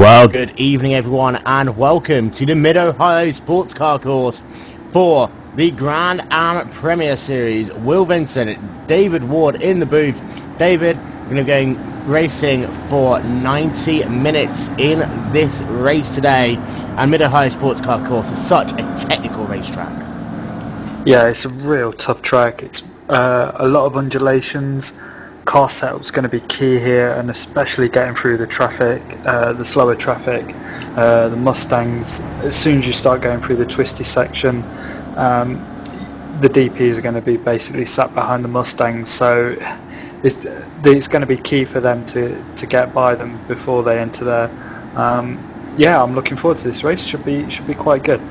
Well, good evening everyone and welcome to the Mid-Ohio Sports Car Course for the Grand Am Premier Series. Will Vincent, David Ward in the booth. David, we're going to be going racing for 90 minutes in this race today. And Mid-Ohio Sports Car Course is such a technical racetrack. Yeah, it's a real tough track. It's a lot of undulations. Car setup's going to be key here, and especially getting through the traffic, the slower traffic, the Mustangs. As soon as you start going through the twisty section, the DPs are going to be basically sat behind the Mustangs, so it's going to be key for them to get by them before they enter there. Yeah, I'm looking forward to this race. Should be quite good.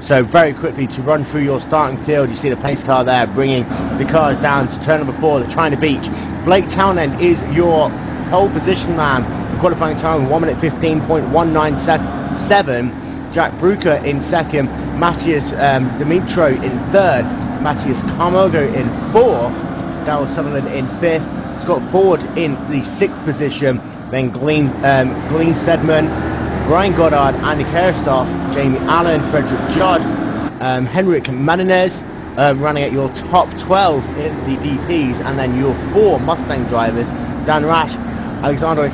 So very quickly to run through your starting field, you see the pace car there bringing the cars down to turn number 4. They're trying to beat. Blake Townend is your pole position man. The qualifying time 1 minute 15.197. Jack Brucker in second. Matthias Dimitro in third. Matthias Carmogo in fourth. Darryl Sutherland in fifth. Scott Ford in the sixth position. Then Glenn Stedman, Brian Goddard, Andy Kerstoff, Jamie Allen, Frederick Judd, Henrik Manines running at your top 12 in the DPs, and then your 4 Mustang drivers, Dan Rash, Alexander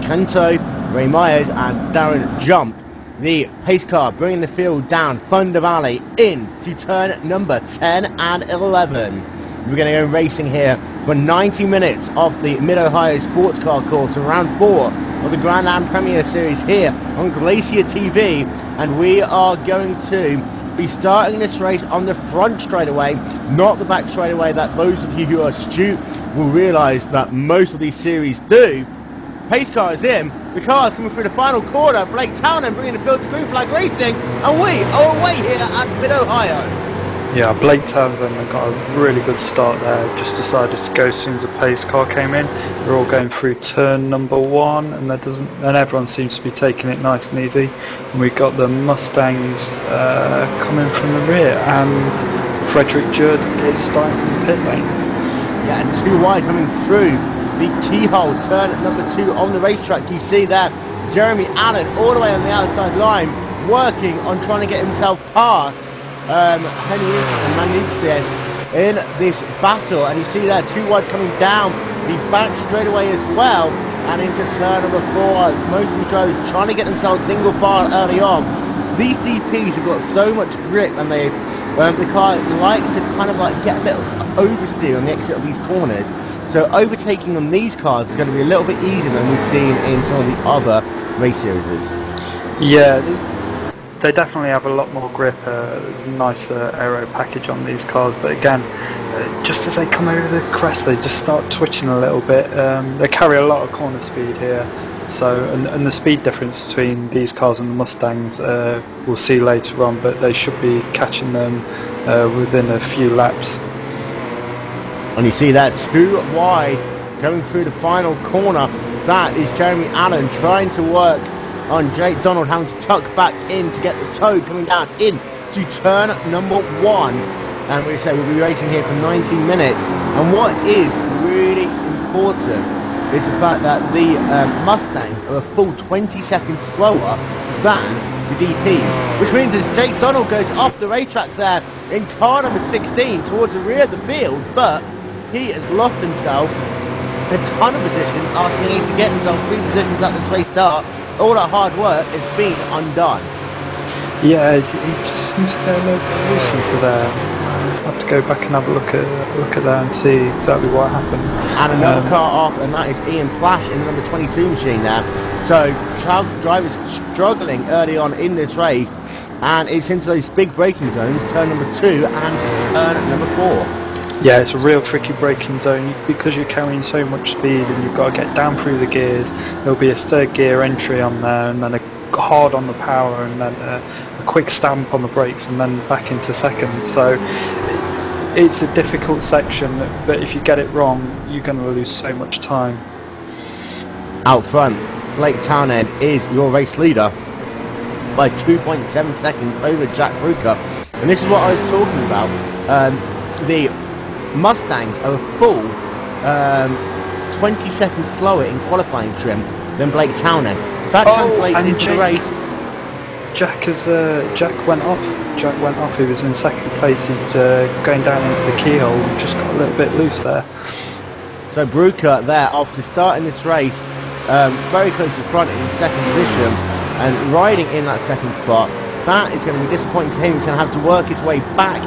Canto, Ray Myers, and Darren Jump. The pace car bringing the field down Thunder Valley into turn number 10 and 11. We're going to go racing here for 90 minutes of the Mid-Ohio Sports Car Course, round 4 of the Grand Am Premier Series here on Glacier TV, and we are going to be starting this race on the front straightaway, not the back straightaway that those of you who are astute will realise that most of these series do. Pace car is in, the car is coming through the final corner, Blake Townend bringing the field to green flag racing, and we are away here at Mid-Ohio. Yeah, Blake Townsend got a really good start there. Just decided to go as soon as the pace car came in. They're all going through turn number 1, and everyone seems to be taking it nice and easy. And we've got the Mustangs coming from the rear, and Frederick Judd is starting from the pit lane. Yeah, and 2 wide coming through the keyhole, turn number 2 on the racetrack. You see there, Jeremy Allen all the way on the outside line, working on trying to get himself past Henrik Manutzius in this battle, and you see that 2 wide coming down the back straightaway as well, and into turn number 4. Most of the drivers trying to get themselves single file early on. These DPs have got so much grip, and the car likes to kind of like get a little oversteer on the exit of these corners. So overtaking on these cars is going to be a little bit easier than we've seen in some of the other race series. Yeah, they definitely have a lot more grip. There's a nice aero package on these cars, but again, just as they come over the crest, they just start twitching a little bit. They carry a lot of corner speed here, so and the speed difference between these cars and the Mustangs we'll see later on, but they should be catching them within a few laps. And you see that 2 wide coming through the final corner. That is Jeremy Allen trying to work on Jake Donald, having to tuck back in to get the toe coming down in to turn number 1. And we say we'll be racing here for 90 minutes. And what is really important is the fact that the Mustangs are a full 20 seconds slower than the DPs, which means as Jake Donald goes off the racetrack there in car number 16 towards the rear of the field, but he has lost himself a ton of positions after he needs to get himself 3 positions at this race start. All that hard work has been undone. Yeah, it just seems to get a little bit loose into there. I'll have to go back and have a look at that and see exactly what happened. And another car off, and that is Ian Plash in the number 22 machine there. So drivers struggling early on in this race, and it's into those big braking zones, turn number 2 and turn number 4. Yeah, it's a real tricky braking zone because you're carrying so much speed and you've got to get down through the gears. There'll be a 3rd gear entry on there, and then a hard on the power, and then a quick stamp on the brakes, and then back into 2nd. So it's a difficult section, but if you get it wrong, you're going to lose so much time. Out front, Blake Townend is your race leader by 2.7 seconds over Jack Brucker. And this is what I was talking about. The Mustangs are a full 20 seconds slower in qualifying trim than Blake Townend. That translates into the race. Jack went off. Jack went off. He was in second place. He's going down into the keyhole and just got a little bit loose there. So Bruker there, after starting this race, very close to front in second position and riding in that second spot, that is going to be disappointing to him. He's going to have to work his way back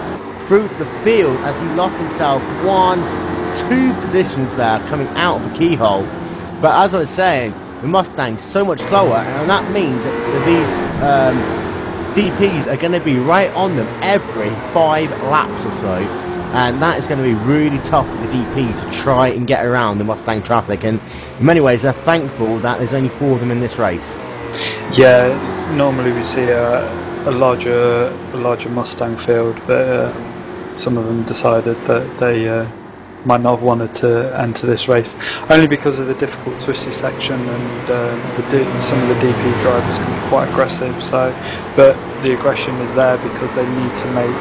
through the field as he lost himself 1-2 positions there coming out of the keyhole. But as I was saying, the Mustang's so much slower, and that means that these DPs are going to be right on them every 5 laps or so, and that is going to be really tough for the DPs to try and get around the Mustang traffic. And in many ways, they're thankful that there's only 4 of them in this race. Yeah, normally we see a larger Mustang field, but some of them decided that they might not have wanted to enter this race, only because of the difficult twisty section, and some of the DP drivers can be quite aggressive. So, but the aggression is there because they need to make,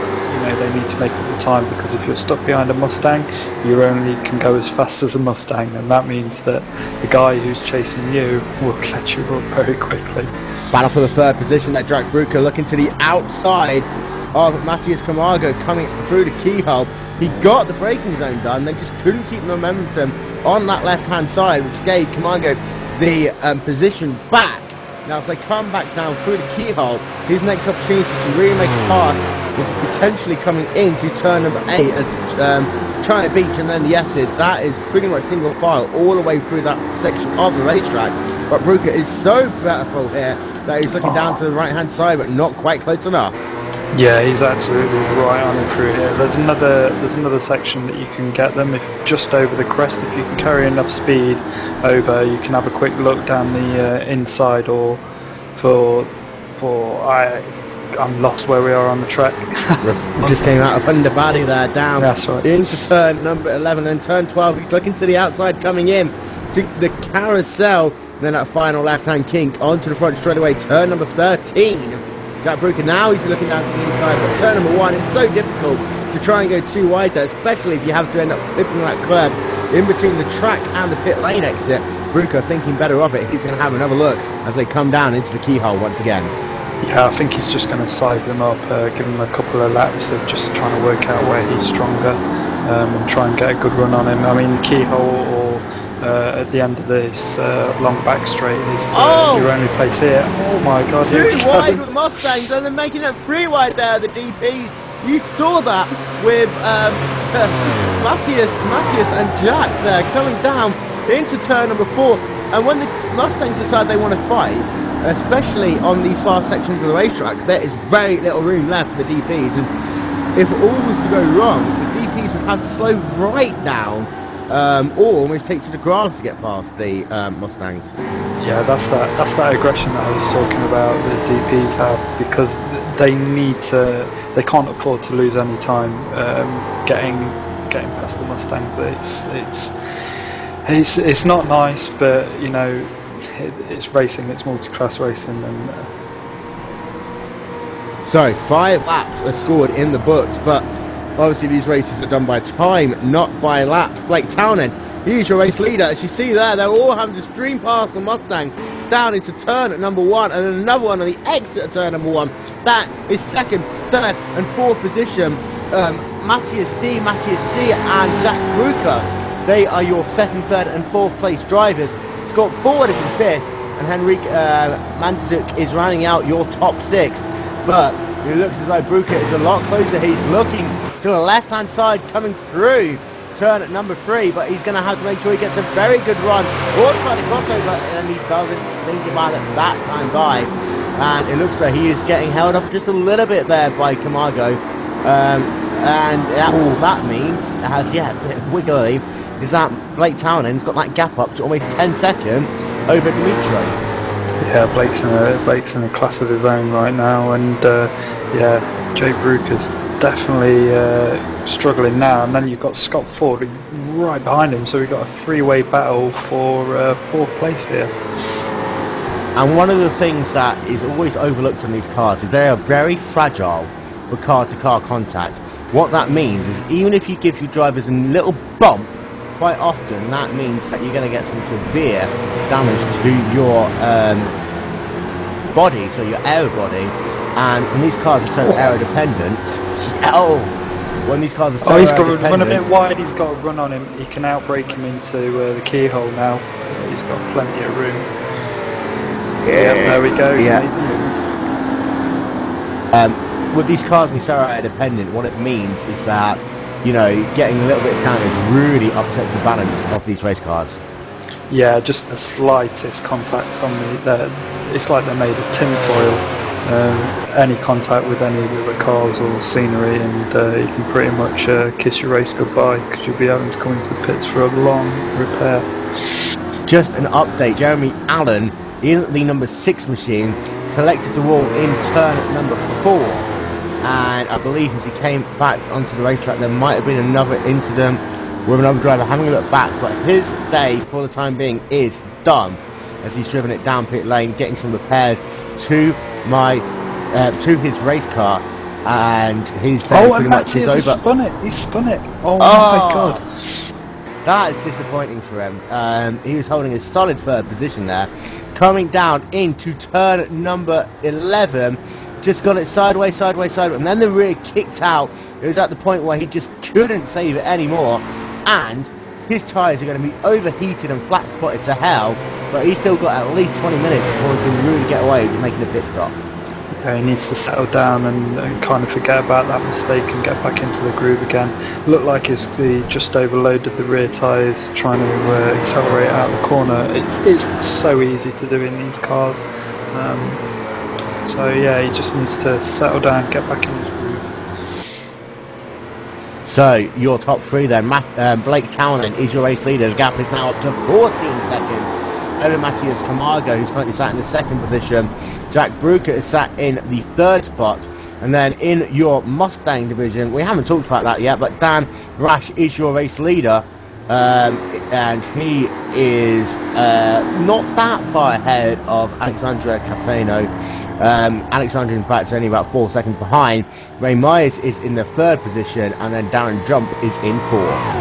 up the time, because if you're stuck behind a Mustang, you only can go as fast as a Mustang, and that means that the guy who's chasing you will catch you up very quickly. Battle for the 3rd position there, Jack Bruker looking to the outside of Matthias Camargo coming through the keyhole. He got the braking zone done, they just couldn't keep momentum on that left-hand side, which gave Camargo the position back. Now, as they come back down through the keyhole, his next opportunity to really make a pass will be potentially coming into turn number 8 as China Beach and then the S's. That is pretty much single file all the way through that section of the racetrack. But Bruker is so beautiful here that he's looking down to the right-hand side, but not quite close enough. Yeah, he's absolutely right on and through here. There's another section that you can get them if just over the crest. If you can carry enough speed over, you can have a quick look down the inside, or I'm lost where we are on the track. We just came out of Thunder Valley there, down That's right. into turn number 11 and turn 12. He's looking to the outside, coming in to the carousel, and then that final left-hand kink onto the front straight away. Turn number 13. Jack Bruker now he's looking down to the inside, but turn number 1 is so difficult to try and go too wide there, especially if you have to end up clipping that curb in between the track and the pit lane exit. Bruker thinking better of it. He's going to have another look as they come down into the keyhole once again. Yeah, I think he's just going to size them up, give him a couple of laps of just trying to work out where he's stronger, and try and get a good run on him. I mean, the keyhole or at the end of this long back straight is your only place here. Oh my god. 2 wide with Mustangs, and they're making it 3 wide there, the DPs. You saw that with Matthias and Jack there coming down into turn number 4. And when the Mustangs decide they want to fight, especially on these far sections of the racetrack, there is very little room left for the DPs. And if all was to go wrong, the DPs would have to slow right down, or almost take to the grass to get past the Mustangs. Yeah, that's that aggression that I was talking about the DPs have, because they can't afford to lose any time getting past the Mustangs. It's not nice, but you know, it's racing, it's multi-class racing, and so 5 laps are scored in the books, but obviously these races are done by time, not by laps. Blake Townend, he's your race leader. As you see there, they're all having to stream past the Mustang down into turn at number 1, and then another one on the exit of turn number 1. That is 2nd, 3rd and 4th position. Matthias D, Matthias C and Jack Bruker, they are your 2nd, 3rd and 4th place drivers. Scott Ford is in 5th, and Henrik Mandzik is rounding out your top 6. But it looks as though Bruker is a lot closer. He's looking to the left-hand side coming through turn at number 3, but he's going to have to make sure he gets a very good run or try to cross over, and he doesn't think about it that time by. And it looks like he is getting held up just a little bit there by Camargo. And all that means, as a bit wiggly, is that Blake Townend's got that gap up to almost 10 seconds over Dimitri. Yeah, Blake's in a class of his own right now, and yeah, Jay Bruker's definitely struggling now. And then you've got Scott Ford right behind him, so we've got a 3-way battle for 4th place here. And one of the things that is always overlooked on these cars is they are very fragile with car-to-car contact. What that means is even if you give your drivers a little bump, quite often that means that you're going to get some severe damage to your body, so your aero body. And when these cars are so aero-dependent, when these cars are so he's got to run a bit wide, he's got to run on him. He can outbrake him into the keyhole now. He's got plenty of room. Yeah, there we go. Yeah. With these cars being so aero-dependent, what it means is that, you know, getting a little bit of damage really upsets the balance of these race cars. Yeah, just the slightest contact on it's like they're made of tinfoil. Any contact with any of the other cars or scenery, and you can pretty much kiss your race goodbye, because you'll be having to come into the pits for a long repair. Just an update, Jeremy Allen in the number 6 machine collected the wall in turn number 4, and I believe as he came back onto the racetrack there might have been another incident with another driver having a look back, but his day for the time being is done as he's driven it down pit lane, getting some repairs to his race car, and his day pretty much is over. He spun it. Oh my god. That is disappointing for him. He was holding a solid 3rd position there. Coming down into turn number 11, just got it sideways, and then the rear kicked out. It was at the point where he just couldn't save it anymore, and his tyres are going to be overheated and flat spotted to hell, but he's still got at least 20 minutes before he can really get away with making a pit stop. Yeah, he needs to settle down and kind of forget about that mistake and get back into the groove again. Looked like he just overloaded the rear tyres trying to accelerate out the corner. It's so easy to do in these cars. So yeah, he just needs to settle down, get back in his groove. So your top 3 then, Blake Townend is your race leader. The gap is now up to 14 seconds over Matthias Camargo, who's currently sat in the 2nd position. Jack Bruker is sat in the 3rd spot. And then in your Mustang division, we haven't talked about that yet, but Dan Rash is your race leader. And he is not that far ahead of Alexandra Cateno. Alexandra, in fact, is only about 4 seconds behind. Ray Myers is in the 3rd position, and then Darren Jump is in 4th.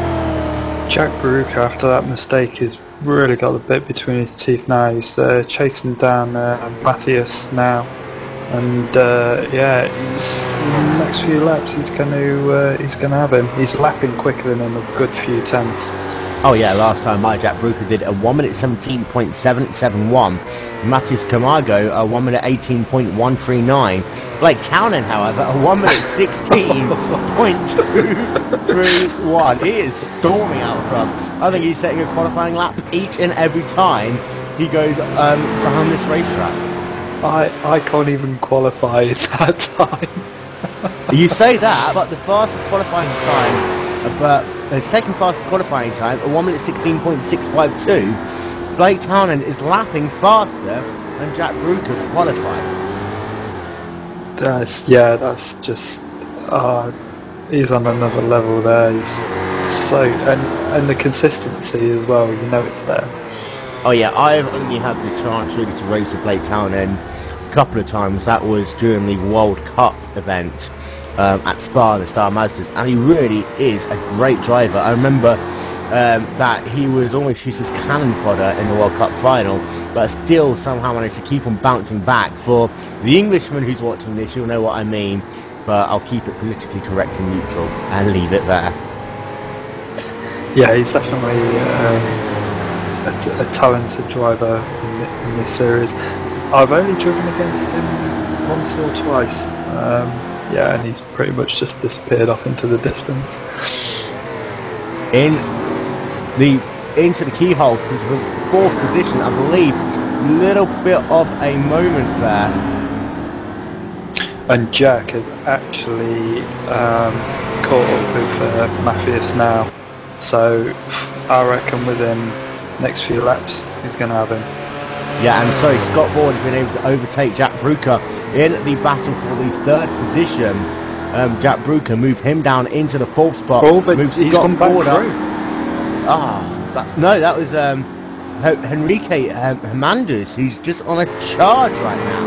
Jack Baruch, after that mistake, has really got the bit between his teeth now. He's chasing down Matthias now, and yeah, he's next few laps he's going to have him. He's lapping quicker than him a good few tenths. Oh yeah, last time Jack Bruker did a 1 minute 17.771. Matthias Camargo a 1 minute 18.139. Blake Townend, however, a 1 minute 16.231. He is storming out front. I think he's setting a qualifying lap each and every time he goes around this racetrack. I can't even qualify at that time. You say that, but the fastest qualifying time, the second fastest qualifying time, a 1 minute 16.652. Blake Townend is lapping faster than Jack Bruker qualified. That's just he's on another level there. He's so and the consistency as well. You know it's there. Oh yeah, I've only had the chance really to race with Blake Townend a couple of times. That was during the World Cup event at Spa, the Star Masters, and he really is a great driver. I remember that he was almost used as cannon fodder in the World Cup final, but still somehow managed to keep on bouncing back. For the Englishman who's watching this, you'll know what I mean, but I'll keep it politically correct and neutral and leave it there. Yeah, he's definitely a talented driver in this series. I've only driven against him once or twice. Yeah, and he's pretty much just disappeared off into the distance. Into the keyhole, to the 4th position, I believe. Little bit of a moment there. And Jack has actually caught up with Matthias now. So I reckon within next few laps he's going to have him. Yeah, and so Scott Ford has been able to overtake Jack Bruker in the battle for the 3rd position. Jack Bruker moved him down into the 4th spot. Oh, but he's Scott Ford up. No, that was Henrique Hernandez, who's just on a charge right now.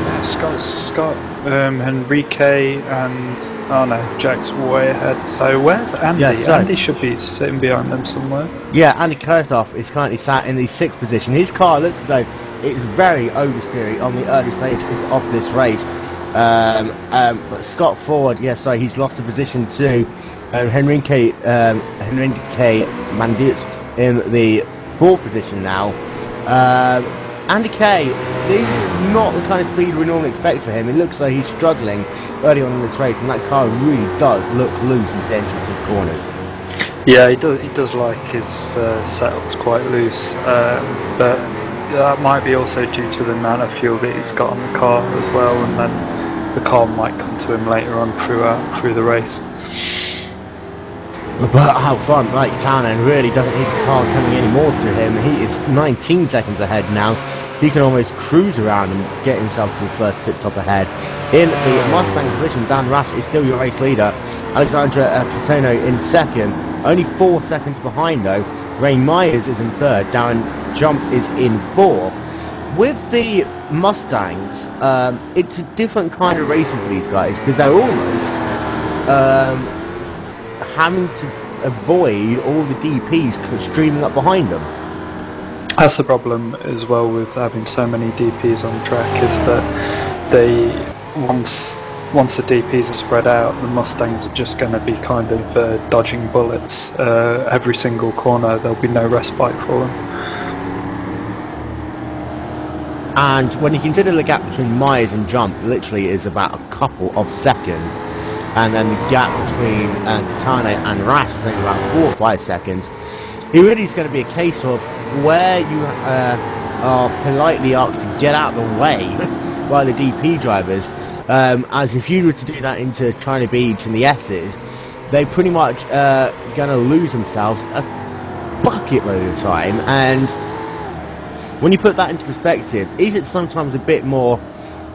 Yeah, Scott, Henrique, and oh no, Jack's way ahead. So where's Andy? Yeah, so Andy should be sitting behind them somewhere. Yeah, Andy Kurtoff is currently sat in the 6th position. His car looks as though it's very oversteery on the early stages of this race. But Scott Ford, he's lost the position to Henrique Manditsk in the 4th position now. Andy Kay, this is not the kind of speed we normally expect for him. It looks like he's struggling early on in this race, and that car really does look loose into the entrance of the corners. Yeah, he does like his setups quite loose, but that might be also due to the amount of fuel that he's got on the car as well, and then the car might come to him later on through the race. But out front, Mike Tannen really doesn't need the car coming any more to him. He is 19 seconds ahead now. He can almost cruise around and get himself to his first pit stop ahead. In the Mustang position, Dan Rash is still your race leader. Alexandra Cateno in second. Only 4 seconds behind though. Ray Myers is in third. Darren Jump is in fourth. With the Mustangs, it's a different kind of racing for these guys because they're almost having to avoid all the DPs streaming up behind them. That's the problem as well with having so many DPs on track, is that they once the DPs are spread out, the Mustangs are just going to be kind of dodging bullets every single corner. There'll be no respite for them. And when you consider the gap between Myers and Jump, literally is about a couple of seconds. And then the gap between Katane and Rash is only about 4 or 5 seconds. It really is going to be a case of where you are politely asked to get out of the way by the DP drivers. As if you were to do that into China Beach and the S's, they pretty much going to lose themselves a bucket load of time. And when you put that into perspective, is it sometimes a bit more,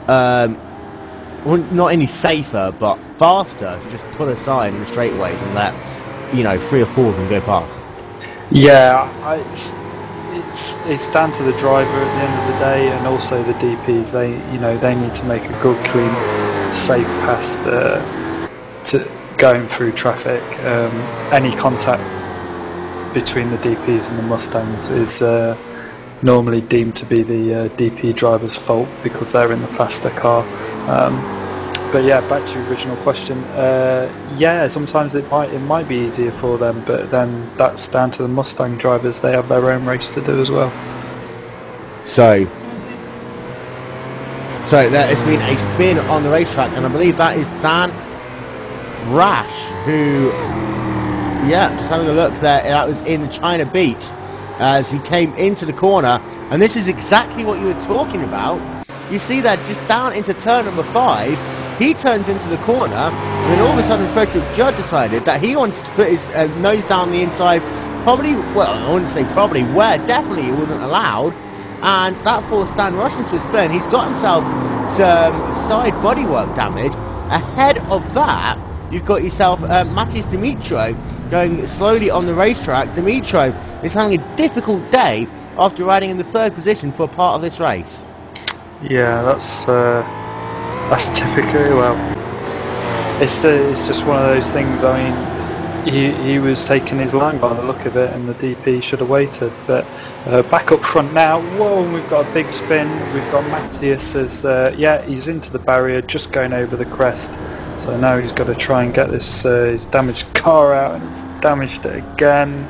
not any safer, but faster to just pull aside in the straightaways and let, 3 or 4 of them go past? Yeah, it's down to the driver at the end of the day, and also the DPs. They need to make a good, clean, safe pass to going through traffic. Any contact between the DPs and the Mustangs is normally deemed to be the DP driver's fault because they're in the faster car. But yeah, back to your original question. Sometimes it might be easier for them, but then that's down to the Mustang drivers. They have their own race to do as well. So there has been a spin on the racetrack, and I believe that is Dan Rash, who, just having a look there, that was in the China Beach as he came into the corner, and this is exactly what you were talking about. You see that just down into turn number 5, he turns into the corner, and then all of a sudden Frederick Judd decided that he wanted to put his nose down the inside, probably, well, I wouldn't say probably, where definitely it wasn't allowed, and that forced Dan Rush into a spin. He's got himself some side bodywork damage. Ahead of that, you've got yourself Matis Dimitro going slowly on the racetrack. Dimitro is having a difficult day after riding in the 3rd position for a part of this race. Yeah, that's typically, well, it's just one of those things. I mean, he was taking his line by the look of it, and the DP should have waited. But back up front now, whoa, we've got a big spin. We've got Matthias as, he's into the barrier, just going over the crest. So now he's got to try and get this his damaged car out, and it's damaged it again.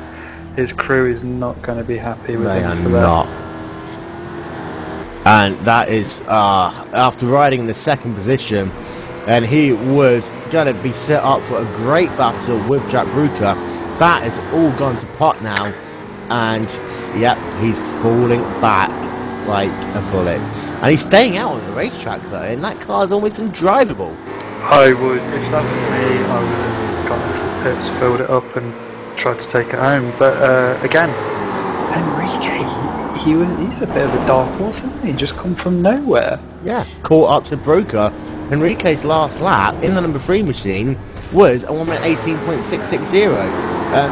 His crew is not going to be happy with him for that. And that is after riding in the 2nd position, and he was going to be set up for a great battle with Jack Brucker. That has all gone to pot now, and he's falling back like a bullet. And he's staying out on the racetrack though, and that car is almost undrivable. I would, if that was me, I would have gone into the pits, filled it up and tried to take it home. But again, Enrique, he's a bit of a dark horse, isn't he? Just come from nowhere. Yeah, caught up to Broker. Enrique's last lap in the number 3 machine was a 1 minute 18.660.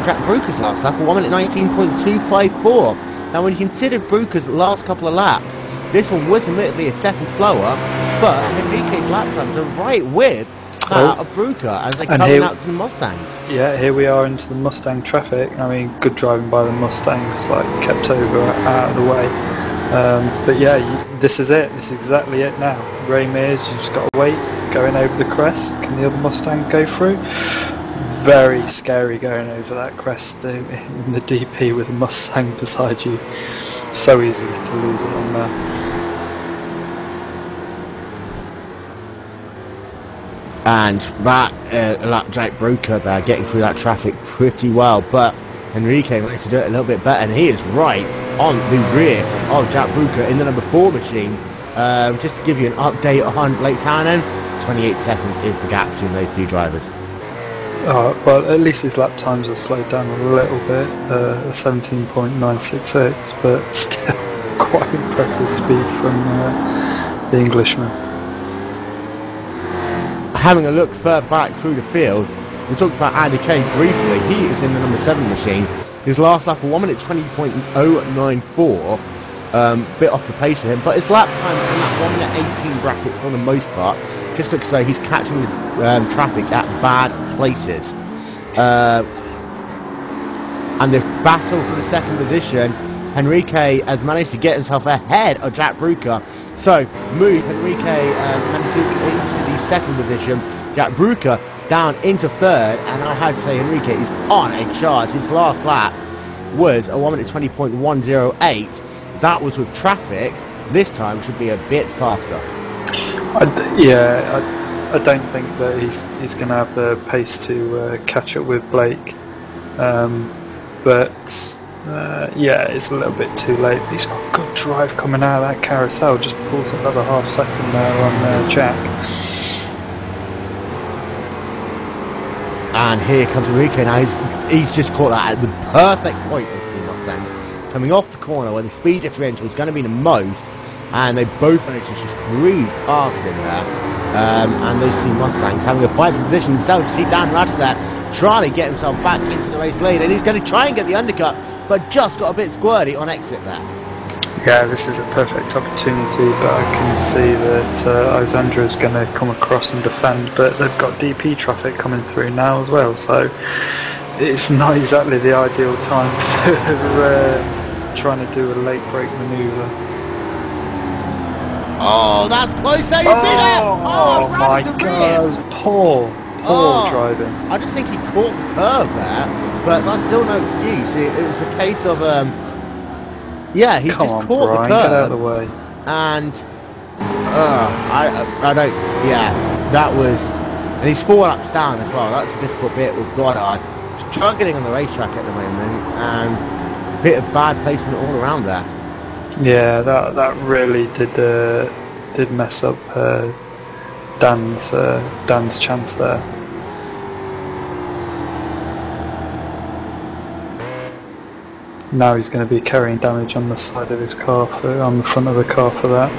Jack Broker's last lap, a 1 minute 19.254. Now, when you consider Broker's last couple of laps, this one was admittedly a second slower, but Enrique's lap times are right with that of Broker as they come out to the Mustangs. Yeah, here we are into the Mustang traffic. I mean, good driving by the Mustangs, like kept over out of the way. But yeah, this is it. This is exactly it now. Ray Mears, you just got to wait. Going over the crest. Can the other Mustang go through? Very scary going over that crest in the DP with a Mustang beside you. So easy to lose it on there. And that Jack Broker there getting through that traffic pretty well, but Enrique managed to do it a little bit better, and he is right on the rear of Jack Broker in the number 4 machine. Just to give you an update on Blake Townend, 28 seconds is the gap between those two drivers. Well, at least his lap times have slowed down a little bit, 17.966, but still quite impressive speed from the Englishman. Having a look further back through the field, we talked about Andy Kane briefly. He is in the number 7 machine. His last lap, 1 minute 20.094, bit off the pace for him, but his lap time in that 1 minute 18 bracket for the most part just looks like he's catching the traffic at bad places. And the battle for the second position, Enrique has managed to get himself ahead of Jack Broker. So, move Enrique into the second position, Jack Broker down into third, and I had to say Enrique is on a charge. His last lap was a 1 minute 20.108. That was with traffic. This time should be a bit faster. I don't think that he's going to have the pace to catch up with Blake, but yeah, it's a little bit too late. He's got a good drive coming out of that carousel. Just pulls another half second there on Jack. And here comes Enrique now. He's just caught that at the perfect point with two Mustangs coming off the corner where the speed differential is going to be the most. And they both managed to just breeze past him there. And those two Mustangs having a fight for position themselves. You see Dan Ratch there trying to get himself back into the race lead, and he's going to try and get the undercut, but just got a bit squirty on exit there. Yeah, this is a perfect opportunity, but I can see that Alexandra is going to come across and defend, but they've got DP traffic coming through now as well, so it's not exactly the ideal time for trying to do a late brake manoeuvre. Oh, that's close there, you see that? Oh, my God, that was poor driving. I just think he caught the curve there, but that's still no excuse. It was a case of, yeah, he just caught the curve. Get out of the way. And, I don't, yeah, that was, and he's 4 laps down as well. That's a difficult bit with Goddard. Struggling on the racetrack at the moment, and a bit of bad placement all around there. Yeah, that really did mess up Dan's chance there. Now he's going to be carrying damage on the side of his car, on the front of the car for that.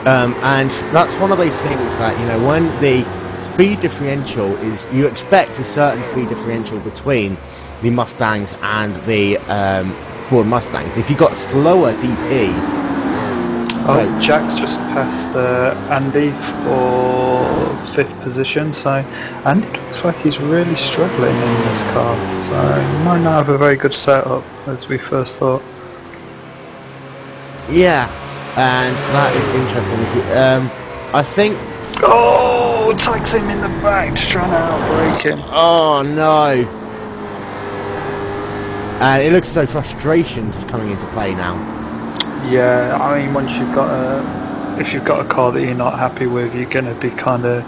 And that's one of those things that, you know, when the speed differential is, you expect a certain speed differential between the Mustangs and the Ford Mustangs. If you've got slower DP... Oh, Jack's just passed Andy for 5th position, so Andy looks like he's really struggling in this car, so he might not have a very good setup as we first thought. Yeah, and that is interesting. I think... Oh, takes him in the back, just trying to outbrake him. Oh no! And it looks as though frustration's is coming into play now. Yeah, I mean, once you've got if you've got a car that you're not happy with, you're going to be kind of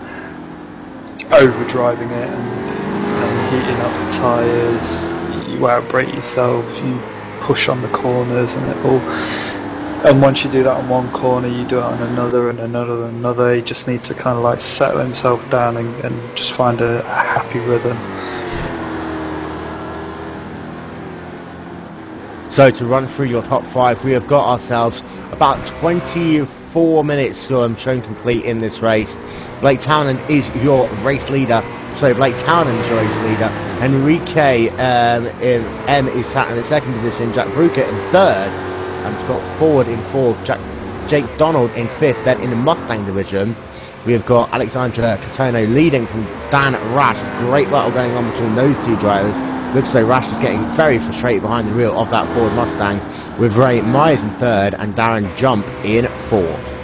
overdriving it and heating up the tyres. You outbrake yourself, you push on the corners, and it all. And once you do that on one corner, you do it on another and another and another. He just needs to kind of like settle himself down and just find a happy rhythm. So to run through your top 5, we have got ourselves about 24 minutes shown complete in this race. Blake Townend is your race leader. So Blake Townend is your race leader. Enrique M is sat in the 2nd position. Jack Broker in 3rd. And Scott Ford in 4th. Jake Donald in 5th. Then in the Mustang division, we have got Alexandra Catono leading from Dan Rash. Great battle going on between those two drivers. Looks as though Rash is getting very frustrated behind the wheel of that Ford Mustang, with Ray Myers in third and Darren Jump in fourth.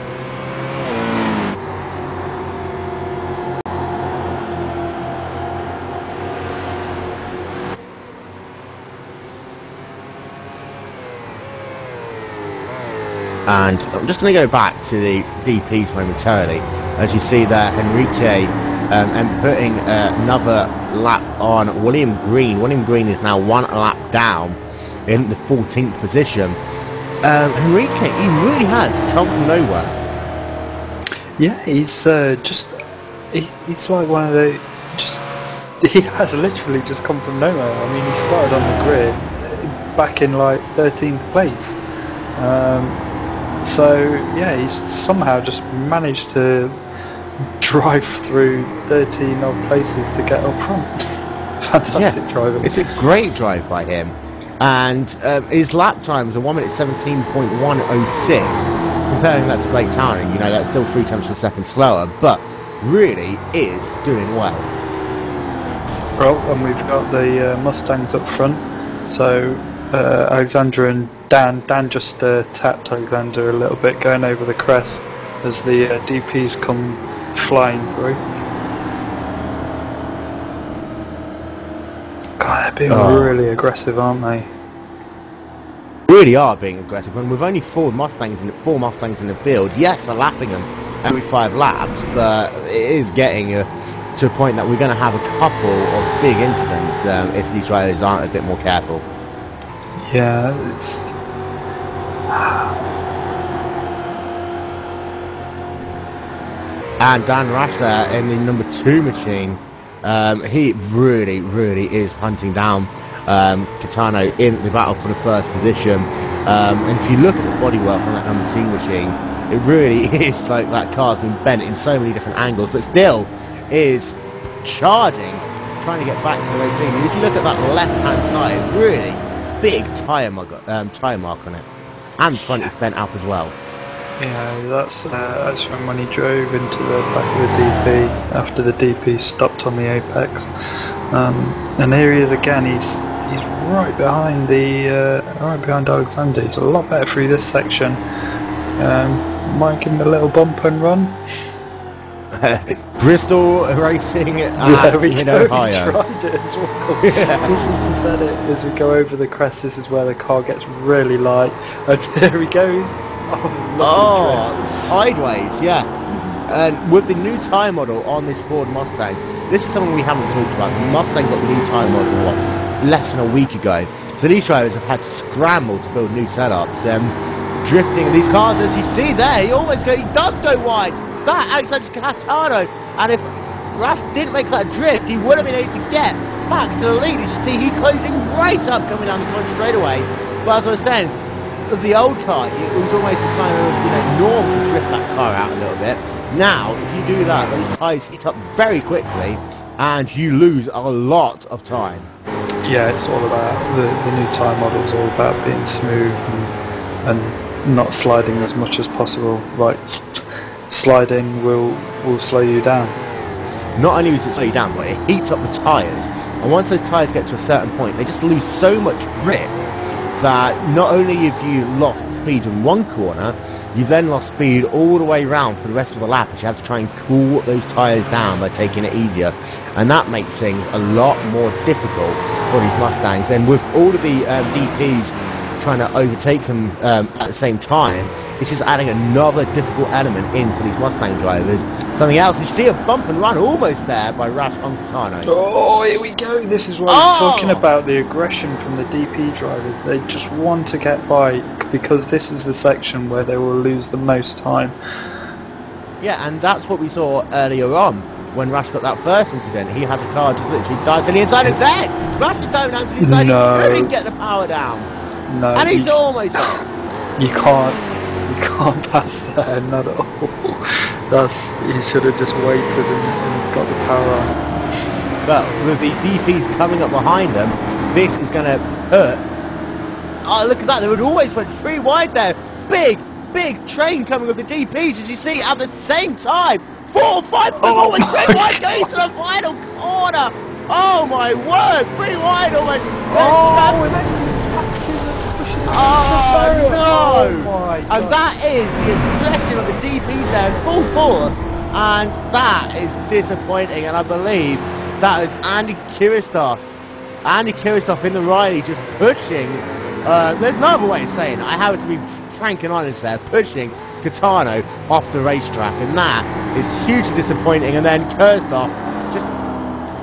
And I'm just going to go back to the DPs momentarily. As you see there, Enrique and putting another lap on William Green. William Green is now 1 lap down in the 14th position. Enrique, he really has come from nowhere. Yeah, he's he's like one of the, he has literally just come from nowhere. I mean, he started on the grid back in like 13th place. So yeah, he's somehow just managed to drive through 13 odd places to get up front. Fantastic driving. It's a great drive by him, and his lap times are 1 minute 17.106. Comparing that to Blake Townend, you know, that's still 3 tenths of a second slower, but really is doing well. Well, and we've got the Mustangs up front, so Alexander and Dan just tapped Alexander a little bit going over the crest as the DPs come flying through. God, they're being really aggressive, aren't they? Really are being aggressive, and with only four Mustangs in the field, yes, they're lapping them every 5 laps, but it is getting to a point that we're going to have a couple of big incidents if these drivers aren't a bit more careful. Yeah, it's... And Dan Rash there in the number 2 machine, he really is hunting down Catano in the battle for the first position. And if you look at the bodywork on that number 2 machine, it really is like that car's been bent in so many different angles, but still is charging, trying to get back to the race lead. And if you look at that left-hand side, really big tyre mark on it, and the front is bent up as well. Yeah, that's from when he drove into the back of the DP after the DP stopped on the apex. And here he is again. He's right behind Alexander. He's a lot better through this section. Might give him a little bump and run. Bristol racing at Ohio. We tried it as well. Yeah. Just as he said it, as we go over the crest, this is where the car gets really light, and there he goes. Sideways, yeah. And with the new tyre model on this Ford Mustang, this is something we haven't talked about. The Mustang got the new tyre model less than a week ago, so these drivers have had to scramble to build new setups. Drifting these cars, as you see there, he does go wide. That Alexander Catano, and if Rash didn't make that drift, he would have been able to get back to the lead. As you see, he's closing right up coming down the front straightaway. But as I was saying, of the old car, it was almost a kind of norm to drift that car out a little bit. Now, if you do that, those tyres heat up very quickly, and you lose a lot of time. Yeah, it's all about the new tyre model is all about being smooth and not sliding as much as possible. Like sliding will slow you down. Not only does it slow you down, but it heats up the tyres, and once those tyres get to a certain point, they just lose so much grip that not only have you lost speed in one corner, you've then lost speed all the way around for the rest of the lap, as you have to try and cool those tyres down by taking it easier, and that makes things a lot more difficult for these Mustangs. And with all of the DPs trying to overtake them at the same time, it's just adding another difficult element in for these Mustang drivers. Something else, you see a bump and run almost there by Rash on Catano. Oh, here we go. This is what I'm talking about, the aggression from the DP drivers. They just want to get by because this is the section where they will lose the most time. Yeah, and that's what we saw earlier on when Rash got that first incident. He had the car just literally dive to the inside of his head. Rash is diving down to the inside. No. He couldn't get the power down. No, and he's almost You can't pass there, not at all. He should have just waited and got the power on. But with the DPs coming up behind them, this is going to hurt. Oh, look at that. They would always went 3 wide there. Big train coming with the DPs, as you see, at the same time. 4 or 5 of them always 3 wide going to the final corner. Oh my word! 3 wide almost. Oh, and then detaching and pushing it Oh into the no! Oh my And God. that is the aggression of the DPs there in full force, and that is disappointing. And I believe that is Andy Kiristov in the Riley just pushing. There's no other way of saying it. I have to be frank and honest there, pushing Catano off the racetrack, and that is hugely disappointing. And then Kiristov just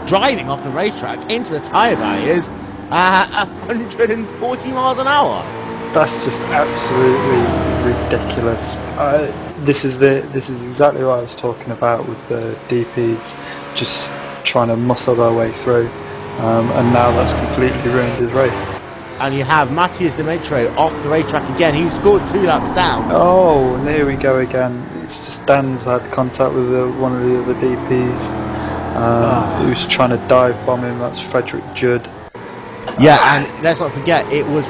driving off the racetrack into the tyre barriers at 140 miles an hour. That's just absolutely ridiculous. This is exactly what I was talking about with the DPs, just trying to muscle their way through, and now that's completely ruined his race. And you have Matthias Demetrio off the racetrack again. He scored 2 laps down. Oh, and here we go again. It's just Dan's had contact with one of the other DPs. Who's trying to dive bomb him. That's Frederick Judd. Yeah, and let's not forget it was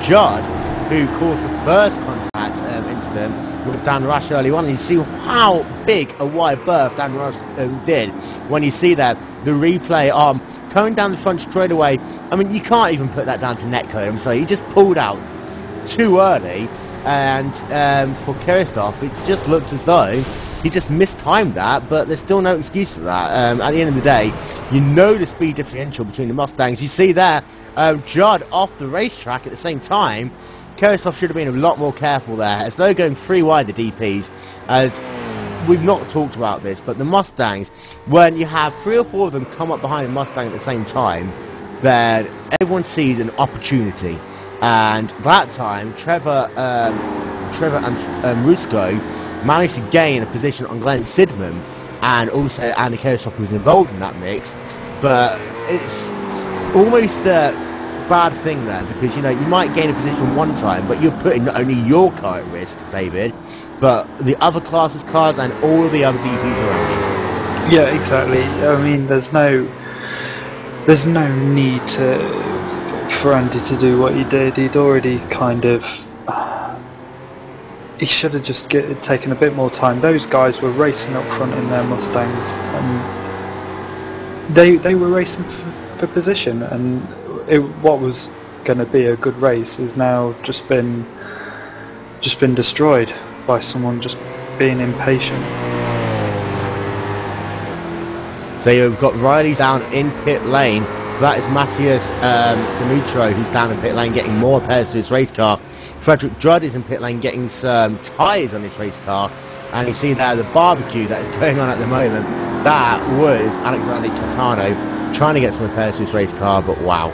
Judd who caused the first contact incident with Dan Rush early on. And you see how big a wide berth Dan Rush did when you see that the replay coming down the front straightaway. I mean, you can't even put that down to netcode. I'm sorry, he just pulled out too early, and for Kiristov, it just looked as though he just mistimed that, but there's still no excuse for that. At the end of the day, you know the speed differential between the Mustangs. You see there, Judd off the racetrack at the same time. Kiristov should have been a lot more careful there, as though going 3 wide the DPs, as we've not talked about this, but the Mustangs, when you have 3 or 4 of them come up behind the Mustang at the same time, then everyone sees an opportunity. And that time, Trevor and Rusko managed to gain a position on Glenn Sidman, and also Andy Kiristov was involved in that mix. But it's almost a bad thing there, because you might gain a position one time, but you're putting not only your car at risk, David, but the other classes' cars and all of the other DPs around you. Yeah, exactly. I mean, there's no need for Andy to do what he did. He'd already kind of. He should have just taken a bit more time. Those guys were racing up front in their Mustangs, and they were racing for position. And what was going to be a good race is now just been destroyed by someone just being impatient. So you've got Riley down in pit lane. That is Matthias Demetrio, who's down in pit lane getting more repairs to his race car. Frederick Judd is in pit lane getting some tyres on his race car. And you see there the barbecue that is going on at the moment. That was Alexander Catano trying to get some repairs to his race car, but wow.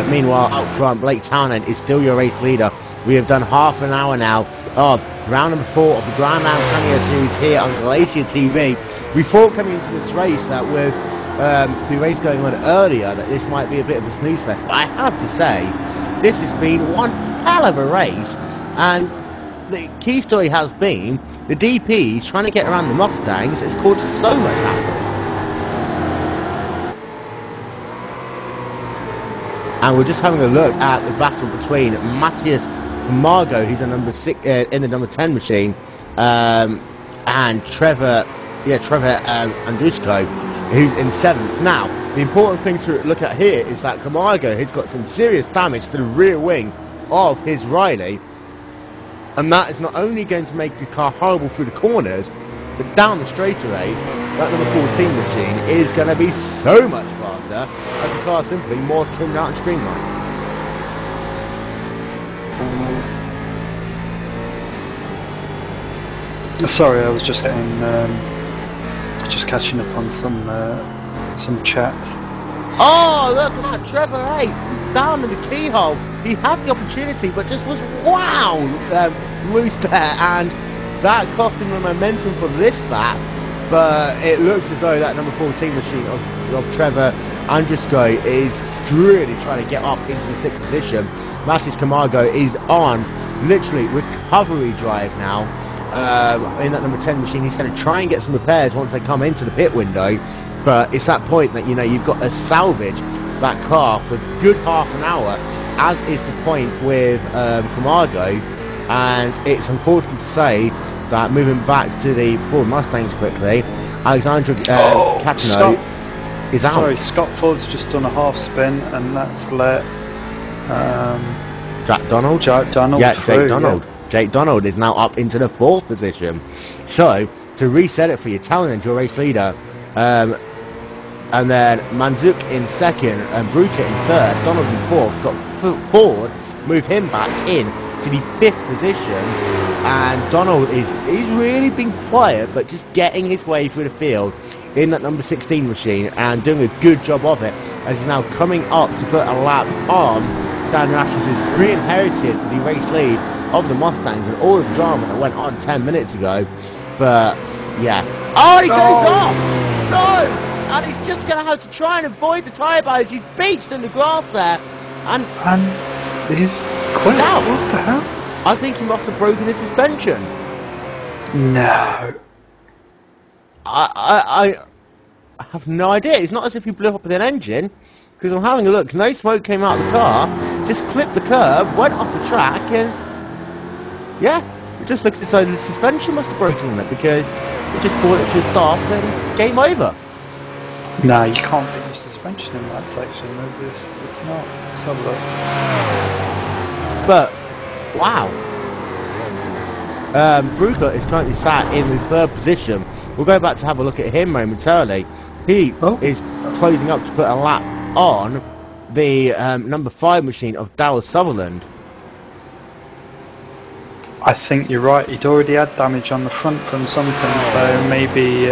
Meanwhile, out front, Blake Townend is still your race leader. We have done half an hour now of round number 4 of the Grand Am Cameo Series here on Glacier TV. We thought coming into this race that with the race going on earlier that this might be a bit of a snooze fest, but I have to say this has been one hell of a race, and the key story has been the DPs trying to get around the Mustangs. It's caused so much hassle. And we're just having a look at the battle between Matthias Camargo, who's in the number 10 machine, and Trevor Andrusko, who's in 7th. Now, the important thing to look at here is that Camargo has got some serious damage to the rear wing of his Riley, and that is not only going to make the car horrible through the corners, but down the straightaways, that number 14 machine is going to be so much faster, as the car is simply more trimmed out and streamlined. Sorry, I was just getting, just catching up on some chat. Oh, look at that, Trevor, hey, down in the keyhole. He had the opportunity, but just was, wow, loose there, and that cost him the momentum for this lap. But it looks as though that number 14 machine of Trevor Andrusko is really trying to get up into the 6th position. Matthias Camargo is on literally recovery drive now. In that number 10 machine, he's going to try and get some repairs once they come into the pit window, but it's that point that you've got to salvage that car for a good half an hour, as is the point with Camargo. And it's unfortunate to say that. Moving back to the Ford Mustangs quickly. Alexandra Catano is out. Sorry, Scott Ford's just done a half spin, and that's let Jack Donald? Jack Donald Yeah, through, Jake Donald. yeah. Jake Donald is now up into the 4th position. So, to reset it for you, Talon, your race leader, and then Manzuk in 2nd, and Bruker in 3rd, Donald in 4th, Scott Ford, move him back in to the 5th position, and Donald he's really been quiet, but just getting his way through the field in that number 16 machine, and doing a good job of it, as he's now coming up to put a lap on Dan Rashes, who's re-inherited the race lead of the Mustangs and all of the drama that went on 10 minutes ago. But yeah, he goes off! No! And he's just going to have to try and avoid the tyre buyers. He's beached in the grass there, and he's quit. Out. What the hell? I think he must have broken his suspension. No. I have no idea. It's not as if he blew up with an engine, because I'm having a look. No smoke came out of the car. Just clipped the curb, went off the track, and yeah, it just looks as though the suspension must have broken on it, because it just brought it to a stop and game over. No, you can't put your suspension in that section. It's not. Let's have a look. But wow, Bruker is currently sat in the 3rd position. We'll go back to have a look at him momentarily. He is closing up to put a lap on the number 5 machine of Darryl Sutherland. I think you're right. He'd already had damage on the front from something, so maybe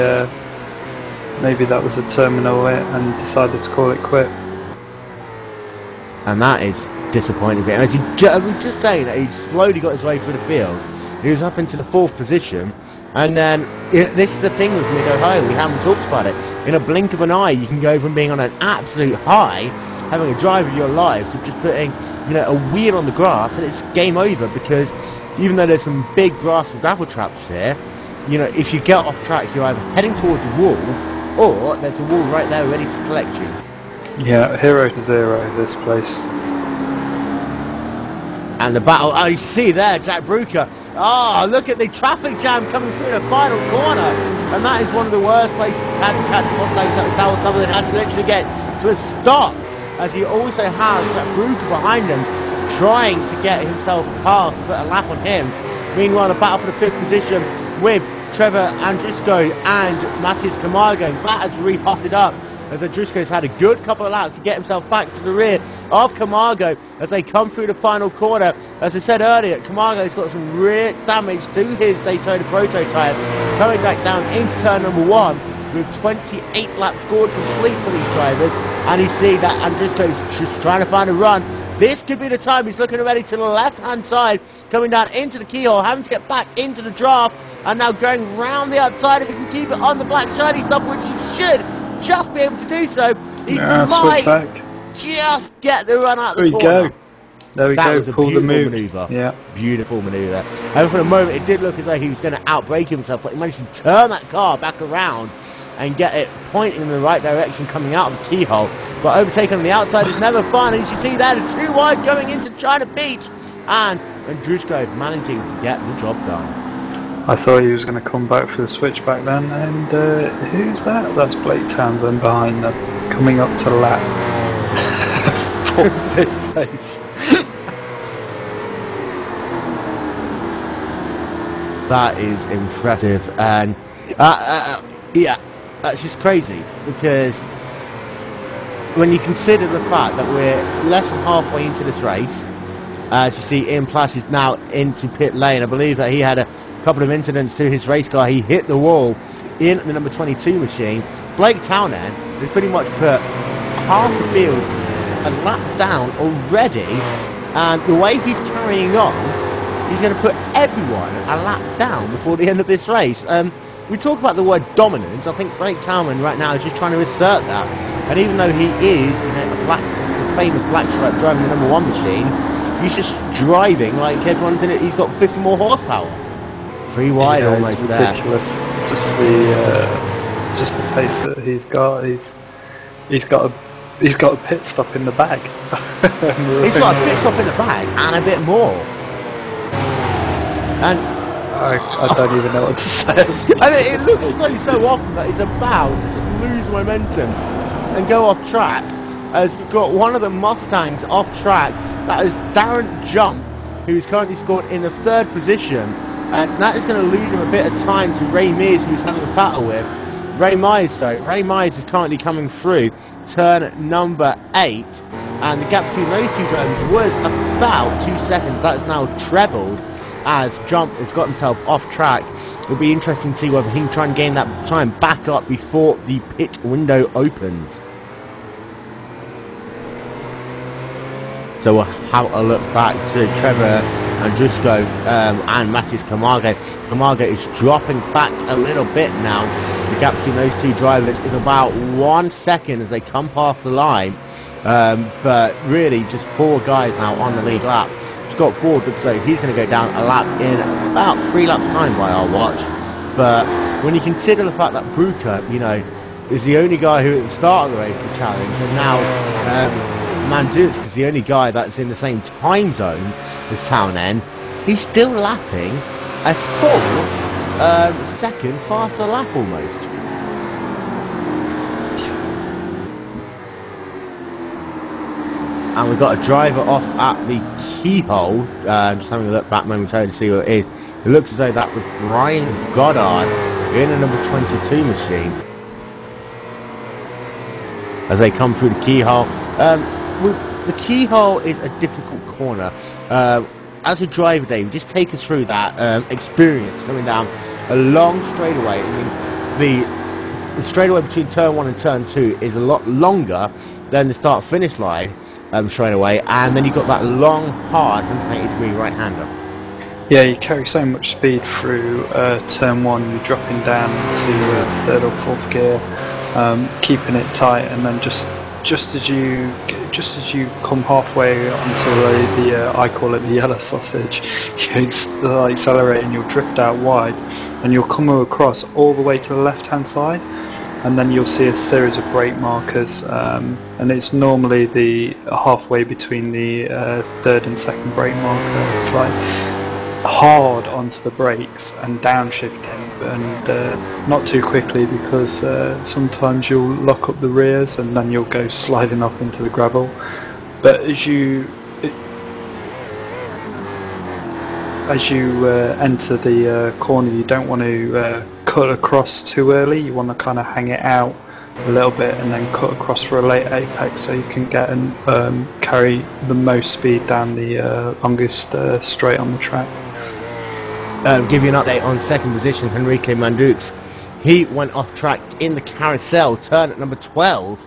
that was a terminal hit and decided to call it quit. And that is disappointing. As I'm just saying that he slowly got his way through the field. He was up into the 4th position, and then this is the thing with Mid-Ohio. We haven't talked about it. In a blink of an eye, you can go from being on an absolute high, having a drive of your life, to just putting a wheel on the grass, and it's game over, because even though there's some big grass and gravel traps here, if you get off track, you're either heading towards a wall, or there's a wall right there ready to select you. Yeah, 0 to 0 this place. And the battle, you see there, Jack Bruker. Look at the traffic jam coming through the final corner. And that is one of the worst places he had to catch a Mustang. Darryl Sutherland had to literally get to a stop, as he also has Jack Bruker behind him, trying to get himself past, put a lap on him. Meanwhile, the battle for the 5th position with Trevor Andrusko and Matthias Camargo. That has re-hotted up, as Andrusko's had a good couple of laps to get himself back to the rear of Camargo as they come through the final corner. As I said earlier, Camargo's got some rear damage to his Daytona Proto tyre, coming back down into turn number 1 with 28 laps scored complete for these drivers. And you see that Andrusko's just trying to find a run. This could be the time. He's looking already to the left-hand side, coming down into the keyhole, having to get back into the draft, and now going round the outside. If he can keep it on the black shiny stuff, which he should just be able to do so, he might just get the run out the corner. There we go. That was a Pull beautiful the move. manoeuvre. Yeah. Beautiful manoeuvre. And for a moment, it did look as though he was going to outbrake himself, but he managed to turn that car back around and get it pointing in the right direction coming out of the keyhole. But overtaking on the outside is never fun. And as you see there, the 2 wide going into China Beach. And Andrusko managing to get the job done. I thought he was going to come back for the switchback then. And who's that? That's Blake Townsend behind them, coming up to lap 4th place. That is impressive. And yeah, that's just crazy, because when you consider the fact that we're less than halfway into this race, as you see Ian Plash is now into pit lane. I believe that he had a couple of incidents to his race car. He hit the wall in the number 22 machine. Blake Townend has pretty much put half the field a lap down already, and the way he's carrying on, he's going to put everyone a lap down before the end of this race. We talk about the word dominance. I think Blake Townend right now is just trying to assert that. And even though he is a famous black stripe driving the number 1 machine, he's just driving like everyone's in it. He's got 50 more horsepower. 3 wide almost it's there. ridiculous. Just the pace that he's got. He's got a pit stop in the bag. He's got a pit stop in the bag and a bit more. And I don't even know what to say. And it looks as though so often that he's about to just lose momentum and go off track, as we've got one of the Mustangs off track. That is Darren Jump, who's currently scored in the 3rd position, and that is going to lose him a bit of time to Ray Mears, who's having a battle with Ray Myers. Though Ray Myers is currently coming through turn number 8, and the gap between those two drivers was about 2 seconds. That is now trebled as Jump has got himself off track. It'll be interesting to see whether he can try and gain that time back up before the pit window opens. So we'll have a look back to Trevor Andrusco and Matis Camargo. Camargo is dropping back a little bit now. The gap between those two drivers is about 1 second as they come past the line. But really just 4 guys now on the lead lap. Scott Ford looks like he's going to go down a lap in about 3 laps time by our watch. But when you consider the fact that Bruker, you know, is the only guy who at the start of the race could challenge, and now Mandutsk is the only guy that's in the same time zone as Townend, he's still lapping a full second faster lap almost. And we've got a driver off at the keyhole. Just having a look back momentarily to see what it is. It looks as though that was Brian Goddard in a number 22 machine. As they come through the keyhole. The keyhole is a difficult corner. As a driver, Dave, just take us through that experience coming down a long straightaway. I mean, the straightaway between turn 1 and turn 2 is a lot longer than the start-finish line straightaway, and then you've got that long, hard 180-degree right-hander. Yeah, you carry so much speed through turn 1. You're dropping down to 3rd or 4th gear, keeping it tight, and then just as you come halfway onto the I call it the yellow sausage, you start accelerating, you'll drift out wide, and you'll come across all the way to the left-hand side, and then you'll see a series of brake markers, and it's normally the halfway between the 3rd and 2nd brake marker. It's like hard onto the brakes and downshifting, and not too quickly, because sometimes you'll lock up the rears and then you'll go sliding off into the gravel. But as you enter the corner, you don't want to cut across too early. You want to kind of hang it out a little bit and then cut across for a late apex, so you can get and carry the most speed down the longest straight on the track. Give you an update on 2nd position, Enrique Mandux. He went off track in the carousel, turn at number 12,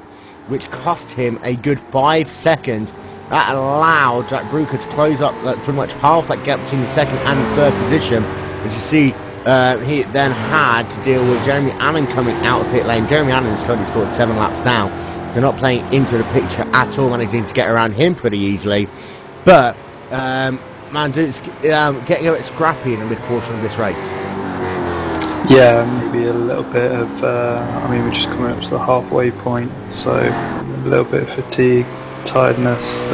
which cost him a good 5 seconds. That allowed Jack Bruker to close up pretty much half that gap between the 2nd and 3rd position. Which you see, he then had to deal with Jeremy Allen coming out of pit lane. Jeremy Allen has currently scored 7 laps down, so not playing into the picture at all, managing to get around him pretty easily. But Mandus getting a bit scrappy in the mid-portion of this race. Yeah, maybe a little bit of, I mean, we're just coming up to the halfway point, so a little bit of fatigue, tiredness,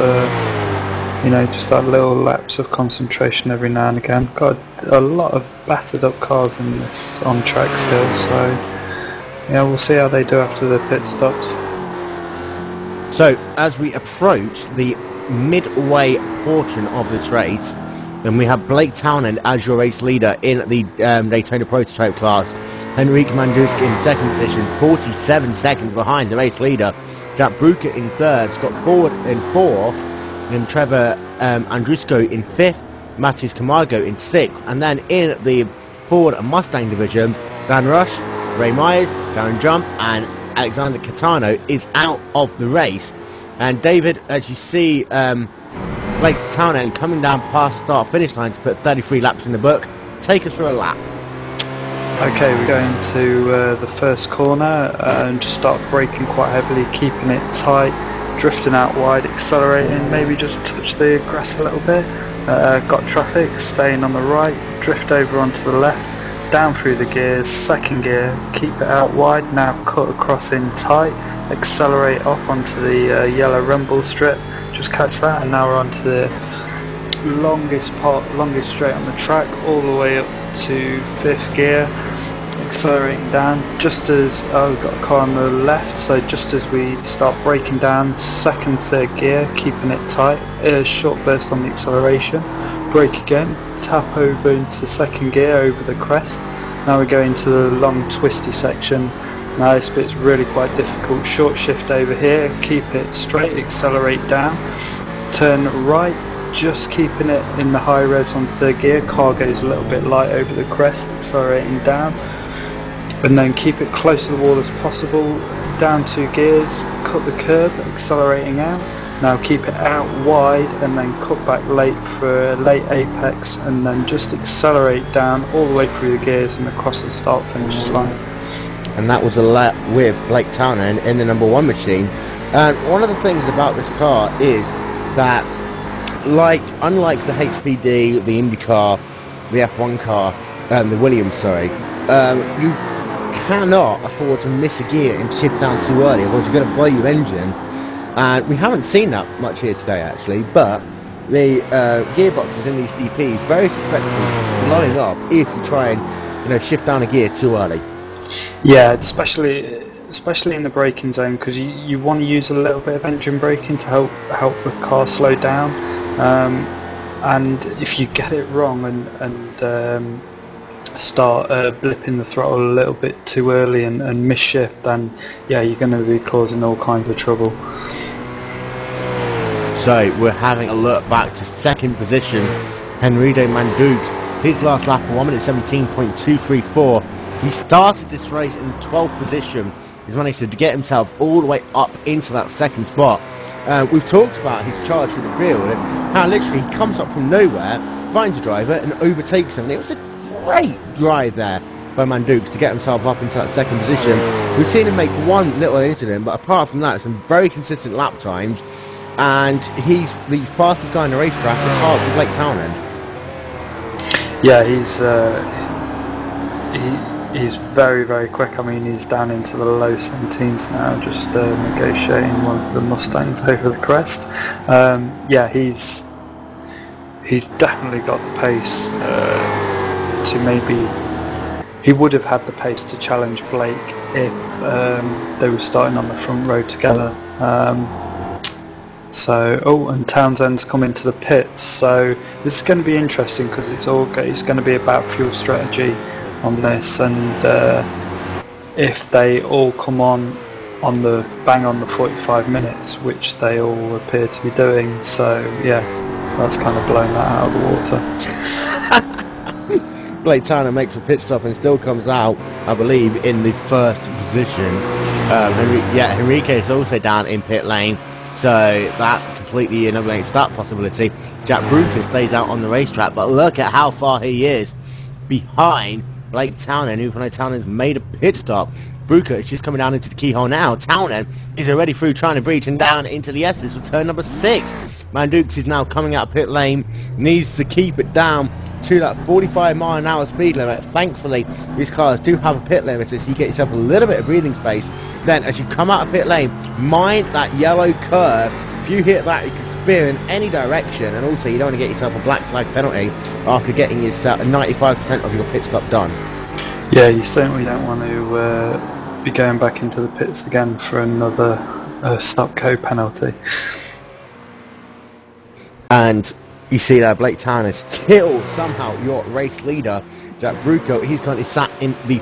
you know, just that little lapse of concentration every now and again. Got a lot of battered up cars in this on track still, so yeah, we'll see how they do after the pit stops. So as we approach the midway portion of this race, and we have Blake Townend as your race leader in the Daytona Prototype class. Henrik Mandusk in 2nd position, 47 seconds behind the race leader. Jack Bruker in 3rd, Scott Ford in 4th, and Trevor Andrusco in 5th, Matis Camargo in 6th, and then in the Ford and Mustang division, Dan Rush, Ray Myers, Darren Jump, and Alexander Catano is out of the race. And David, as you see, Blake Townend coming down past start-finish line to put 33 laps in the book. Take us through a lap. Okay, we're going to the first corner and just start braking quite heavily, keeping it tight, drifting out wide, accelerating, maybe just touch the grass a little bit. Got traffic, staying on the right, drift over onto the left, down through the gears, 2nd gear, keep it out wide, now cut across in tight, accelerate up onto the yellow rumble strip, just catch that, and now we're onto the longest straight on the track, all the way up to 5th gear, accelerating down just as we've got a car on the left, so just as we start braking down, 2nd, 3rd gear, keeping it tight, short burst on the acceleration, brake again, tap over into 2nd gear over the crest. Now we're going to the long twisty section. Now this bit's really quite difficult. Short shift over here, keep it straight, accelerate down, turn right, just keeping it in the high revs on 3rd gear, car goes a little bit light over the crest, accelerating down, and then keep it close to the wall as possible, down 2 gears, cut the curb, accelerating out. Now keep it out wide and then cut back late for a late apex, and then just accelerate down all the way through the gears and across the start finish line. And that was a lap with Blake Townend in the number 1 machine. And one of the things about this car is that, unlike the HPD, the IndyCar, the F1 car, the Williams, sorry, you cannot afford to miss a gear and shift down too early, otherwise you're going to blow your engine. And we haven't seen that much here today, actually, but the gearboxes in these DPs very susceptible to blowing up if you try and shift down a gear too early. Yeah, especially in the braking zone, because you want to use a little bit of engine braking to help the car slow down, and if you get it wrong and start blipping the throttle a little bit too early and misshift, then yeah, you're going to be causing all kinds of trouble. So we're having a look back to 2nd position, Henrique Mandukes. His last lap of 1 minute 17.234. He started this race in 12th position. He's managed to get himself all the way up into that 2nd spot. We've talked about his charge through the field and how literally he comes up from nowhere, finds a driver and overtakes him. And it was a great drive there by Mandukes to get himself up into that 2nd position. We've seen him make one little incident, but apart from that, some very consistent lap times. And he's the fastest guy on the racetrack apart from Blake Townend. Yeah, he's very, very quick. I mean, he's down into the low 17s now, just negotiating one of the Mustangs over the crest. Yeah, he's definitely got the pace to maybe... He would have had the pace to challenge Blake if they were starting on the front row together. And Townsend's come into the pits, so this is going to be interesting because it's going to be about fuel strategy on this, and if they all come on the 45 minutes, which they all appear to be doing, so yeah, that's kind of blown that out of the water. Blake Townend makes a pit stop and still comes out, I believe, in the 1st position. Henrique is also down in pit lane, so that completely eliminates that possibility. Jack Bruker stays out on the racetrack, but look at how far he is behind Blake Townend, even though Townend's made a pit stop. Bruker is just coming down into the keyhole now. Townend is already through trying to breach and down into the S's for turn number 6. Mandukes is now coming out of pit lane, needs to keep it down to that 45-mile-an-hour speed limit. Thankfully, these cars do have a pit limit, so you get yourself a little bit of breathing space. Then, as you come out of pit lane, mind that yellow curve. If you hit that, you can spear in any direction, and also you don't want to get yourself a black flag penalty after getting yourself 95% of your pit stop done. Yeah, you certainly don't want to be going back into the pits again for another stop go penalty. And you see that Blake Townend is still somehow your race leader. Jack Bruker, he's currently sat in the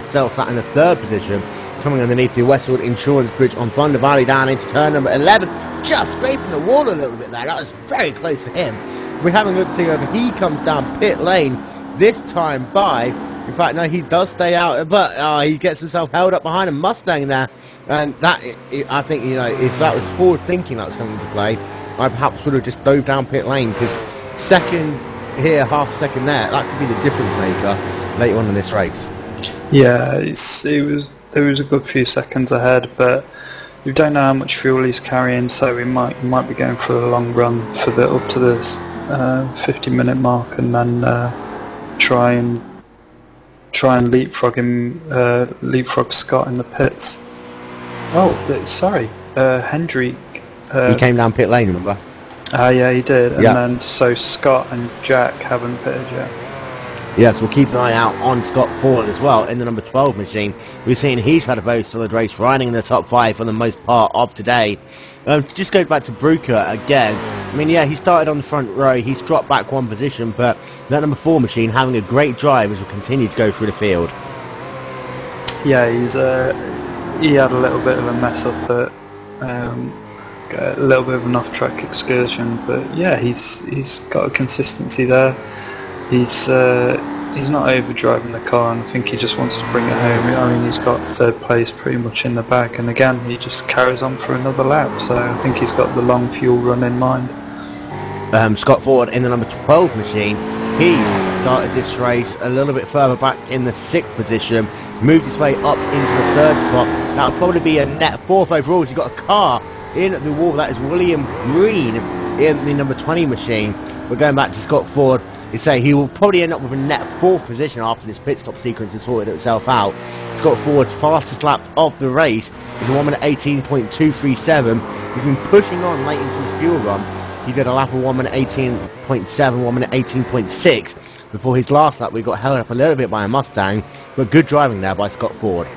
still sat in the 3rd position, coming underneath the Westwood Insurance Bridge on Thunder Valley down into turn number 11, just scraping the wall a little bit there. That was very close to him. We're having a look to see whether he comes down pit lane this time by. In fact, no, he does stay out, but he gets himself held up behind a Mustang there. And that, I think, if that was forward thinking that was coming into play, I perhaps would have just dove down pit lane, because 2nd here, half a second there, that could be the difference maker later on in this race. Yeah, there was a good few seconds ahead, but we don't know how much fuel he's carrying, so we might be going for a long run for up to this 50-minute mark, and then try and leapfrog Scott in the pits. Oh, sorry, Hendrick. He came down pit lane, remember? Yeah, he did, and then so Scott and Jack haven't pitted yet. Yes, we'll keep an eye out on Scott Ford as well in the number 12 machine. We've seen he's had a very solid race, riding in the top 5 for the most part of today. Just go back to Bruker again. I mean, yeah, he started on the front row. He's dropped back one position, but that number 4 machine having a great drive as we'll continue to go through the field. Yeah, he had a little bit of a mess up at a little bit of an off-track excursion, but yeah, he's got a consistency there. He's not overdriving the car, and I think he just wants to bring it home. I mean, he's got 3rd place pretty much in the bag, and again, he just carries on for another lap. So I think he's got the long fuel run in mind. Scott Ford in the number 12 machine. He started this race a little bit further back in the 6th position, moved his way up into the 3rd spot. That'll probably be a net 4th overall. He's got a car in the wall. That is William Green in the number 20 machine. We're going back to Scott Ford. He say he will probably end up with a net 4th position after this pit stop sequence has sorted itself out. Scott Ford's fastest lap of the race is a 1 minute 18.237. He's been pushing on late into his fuel run. He did a lap of 1 minute 18.7, 1 minute 18.6. Before his last lap, we got held up a little bit by a Mustang, but good driving there by Scott Ford.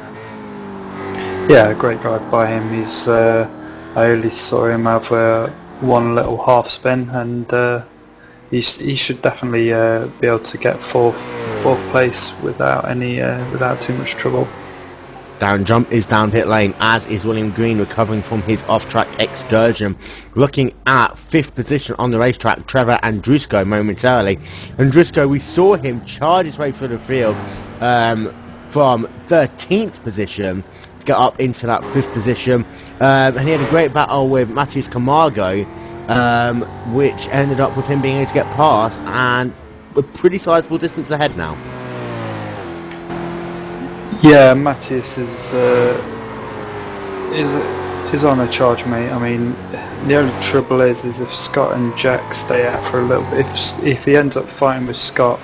Yeah, great drive by him. I only saw him have one little half spin, and he should definitely be able to get fourth place without too much trouble. Darren Jump is down pit lane, as is William Green, recovering from his off-track excursion. Looking at 5th position on the racetrack, Trevor Andrusko momentarily. Andrusko, we saw him charge his way through the field from 13th position to get up into that 5th position. And he had a great battle with Matthias Camargo, which ended up with him being able to get past and a pretty sizable distance ahead now. Yeah, Matthias is on a charge, mate. I mean, the only trouble is if Scott and Jack stay out for a little bit. If he ends up fighting with Scott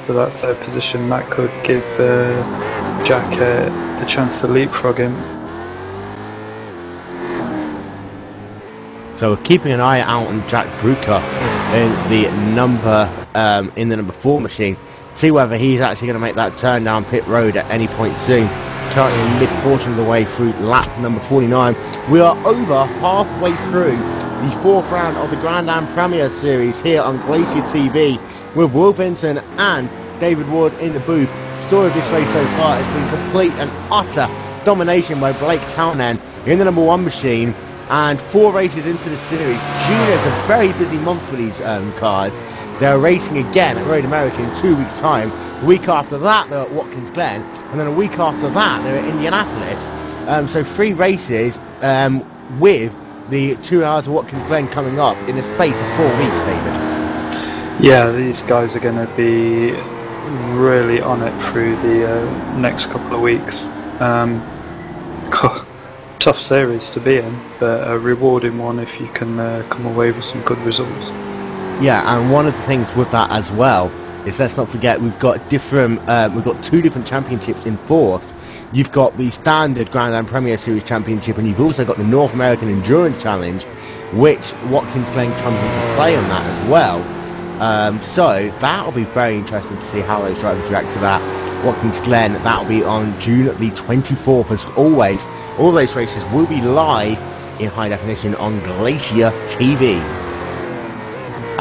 for that 3rd position, that could give Jack the chance to leapfrog him. So we're keeping an eye out on Jack Bruker in the number 4 machine. See whether he's actually going to make that turn down pit road at any point soon. Currently mid-portion of the way through lap number 49. We are over halfway through the 4th round of the Grand Am Premier Series here on Glacier TV with Will Vinton and David Ward in the booth. Story of this race so far has been complete and utter domination by Blake Townend in the number 1 machine. And 4 races into the series. June is a very busy month for these cars. They're racing again at Road America in 2 weeks' time. A week after that, they're at Watkins Glen. And then a week after that, they're at Indianapolis. So 3 races with the 2 hours of Watkins Glen coming up in the space of 4 weeks, David. Yeah, these guys are going to be really on it through the next couple of weeks. Tough series to be in, but a rewarding one if you can come away with some good results. Yeah, and one of the things with that as well is, let's not forget, we've got 2 different championships in 4th. You've got the standard Grand Am Premier Series Championship, and you've also got the North American Endurance Challenge, which Watkins Glen comes into play on that as well. So that'll be very interesting to see how those drivers react to that. Watkins Glen, that'll be on June the 24th as always. All those races will be live in high definition on Glacier TV.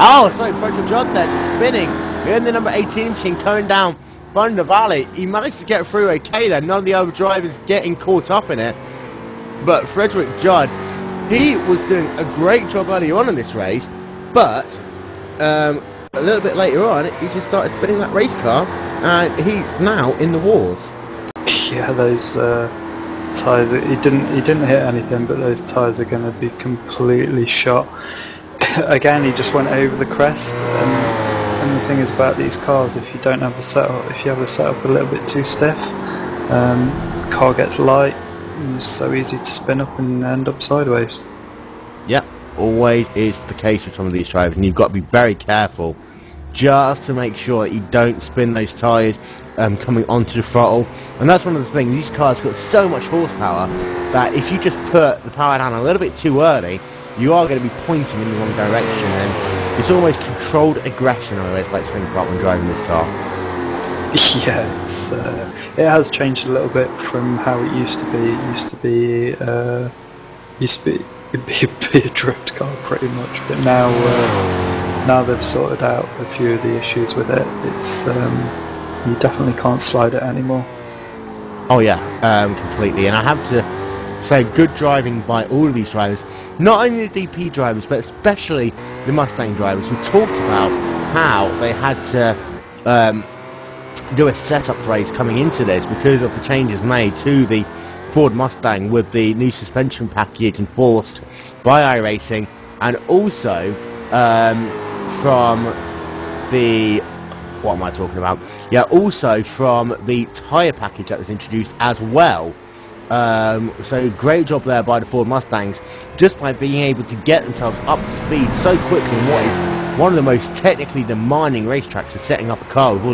Oh, sorry, Frederick Judd there, just spinning in the number 18 machine coming down Thunder Valley. He managed to get through okay there, none of the other drivers getting caught up in it. But Frederick Judd, he was doing a great job early on in this race, but a little bit later on, he just started spinning that race car, and he's now in the wars. Yeah, those tyres, he didn't hit anything, but those tyres are going to be completely shot. Again, he just went over the crest, and the thing is about these cars, if you don't have the setup, if you have the setup a little bit too stiff, the car gets light, and it's so easy to spin up and end up sideways. Yep, always is the case with some of these drivers, and you've got to be very careful just to make sure that you don't spin those tyres coming onto the throttle. And that's one of the things, these cars got so much horsepower that if you just put the power down a little bit too early, you are going to be pointing in the wrong direction, and it's almost controlled aggression, I always like to think about when driving this car. Yeah, it has changed a little bit from how it used to be. It used to be a drift car pretty much, but now they've sorted out a few of the issues with it. It's you definitely can't slide it anymore. Oh yeah, completely. And I have to say, good driving by all of these drivers. Not only the DP drivers, but especially the Mustang drivers, who talked about how they had to do a setup race coming into this because of the changes made to the Ford Mustang with the new suspension package enforced by iRacing, and also from the... what am I talking about? Yeah, also from the tyre package that was introduced as well. So great job there by the Ford Mustangs, just by being able to get themselves up to speed so quickly in what is one of the most technically demanding racetracks for setting up a car, with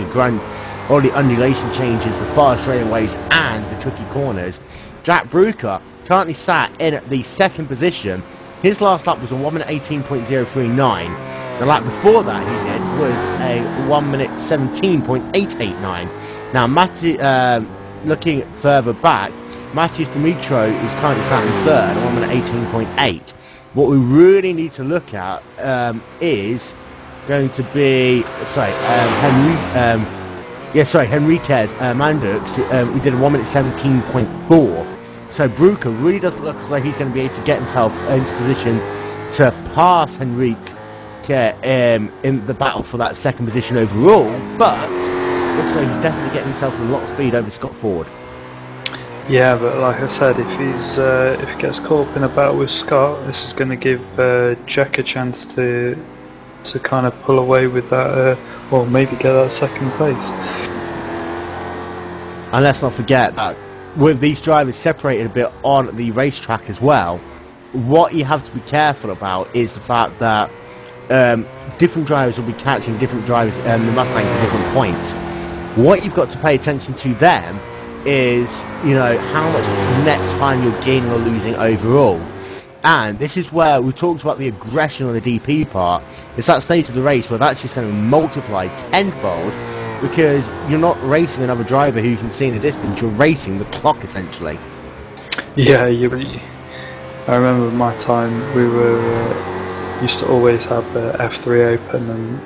all the undulation changes, the fast straightaways and the tricky corners. Jack Bruker currently sat in the second position. His last lap was a 1 minute 18.039. The lap before that he did was a 1 minute 17.889. Now, looking further back, Matthias Dimitro is currently sat in third, 1 minute 18.8. What we really need to look at is going to be, Henriquez Mandux. We did a 1 minute 17.4. So Bruker really doesn't look as though he's going to be able to get himself into position to pass Henrique in the battle for that second position overall, but looks like he's definitely getting himself a lot of speed over Scott Ford. Yeah, but like I said, if he gets caught up in a battle with Scott, this is going to give Jack a chance to kind of pull away with that, or maybe get that second place. And let's not forget that with these drivers separated a bit on the racetrack as well, what you have to be careful about is the fact that different drivers will be catching different drivers, the Mustangs, at different points. What you've got to pay attention to them is, you know, how much net time you're gaining or losing overall. And this is where we talked about the aggression on the DP part. It's that stage of the race where that's just going to multiply tenfold, because you're not racing another driver who you can see in the distance, you're racing the clock essentially. Yeah, I remember my time, we used to always have F3 open, and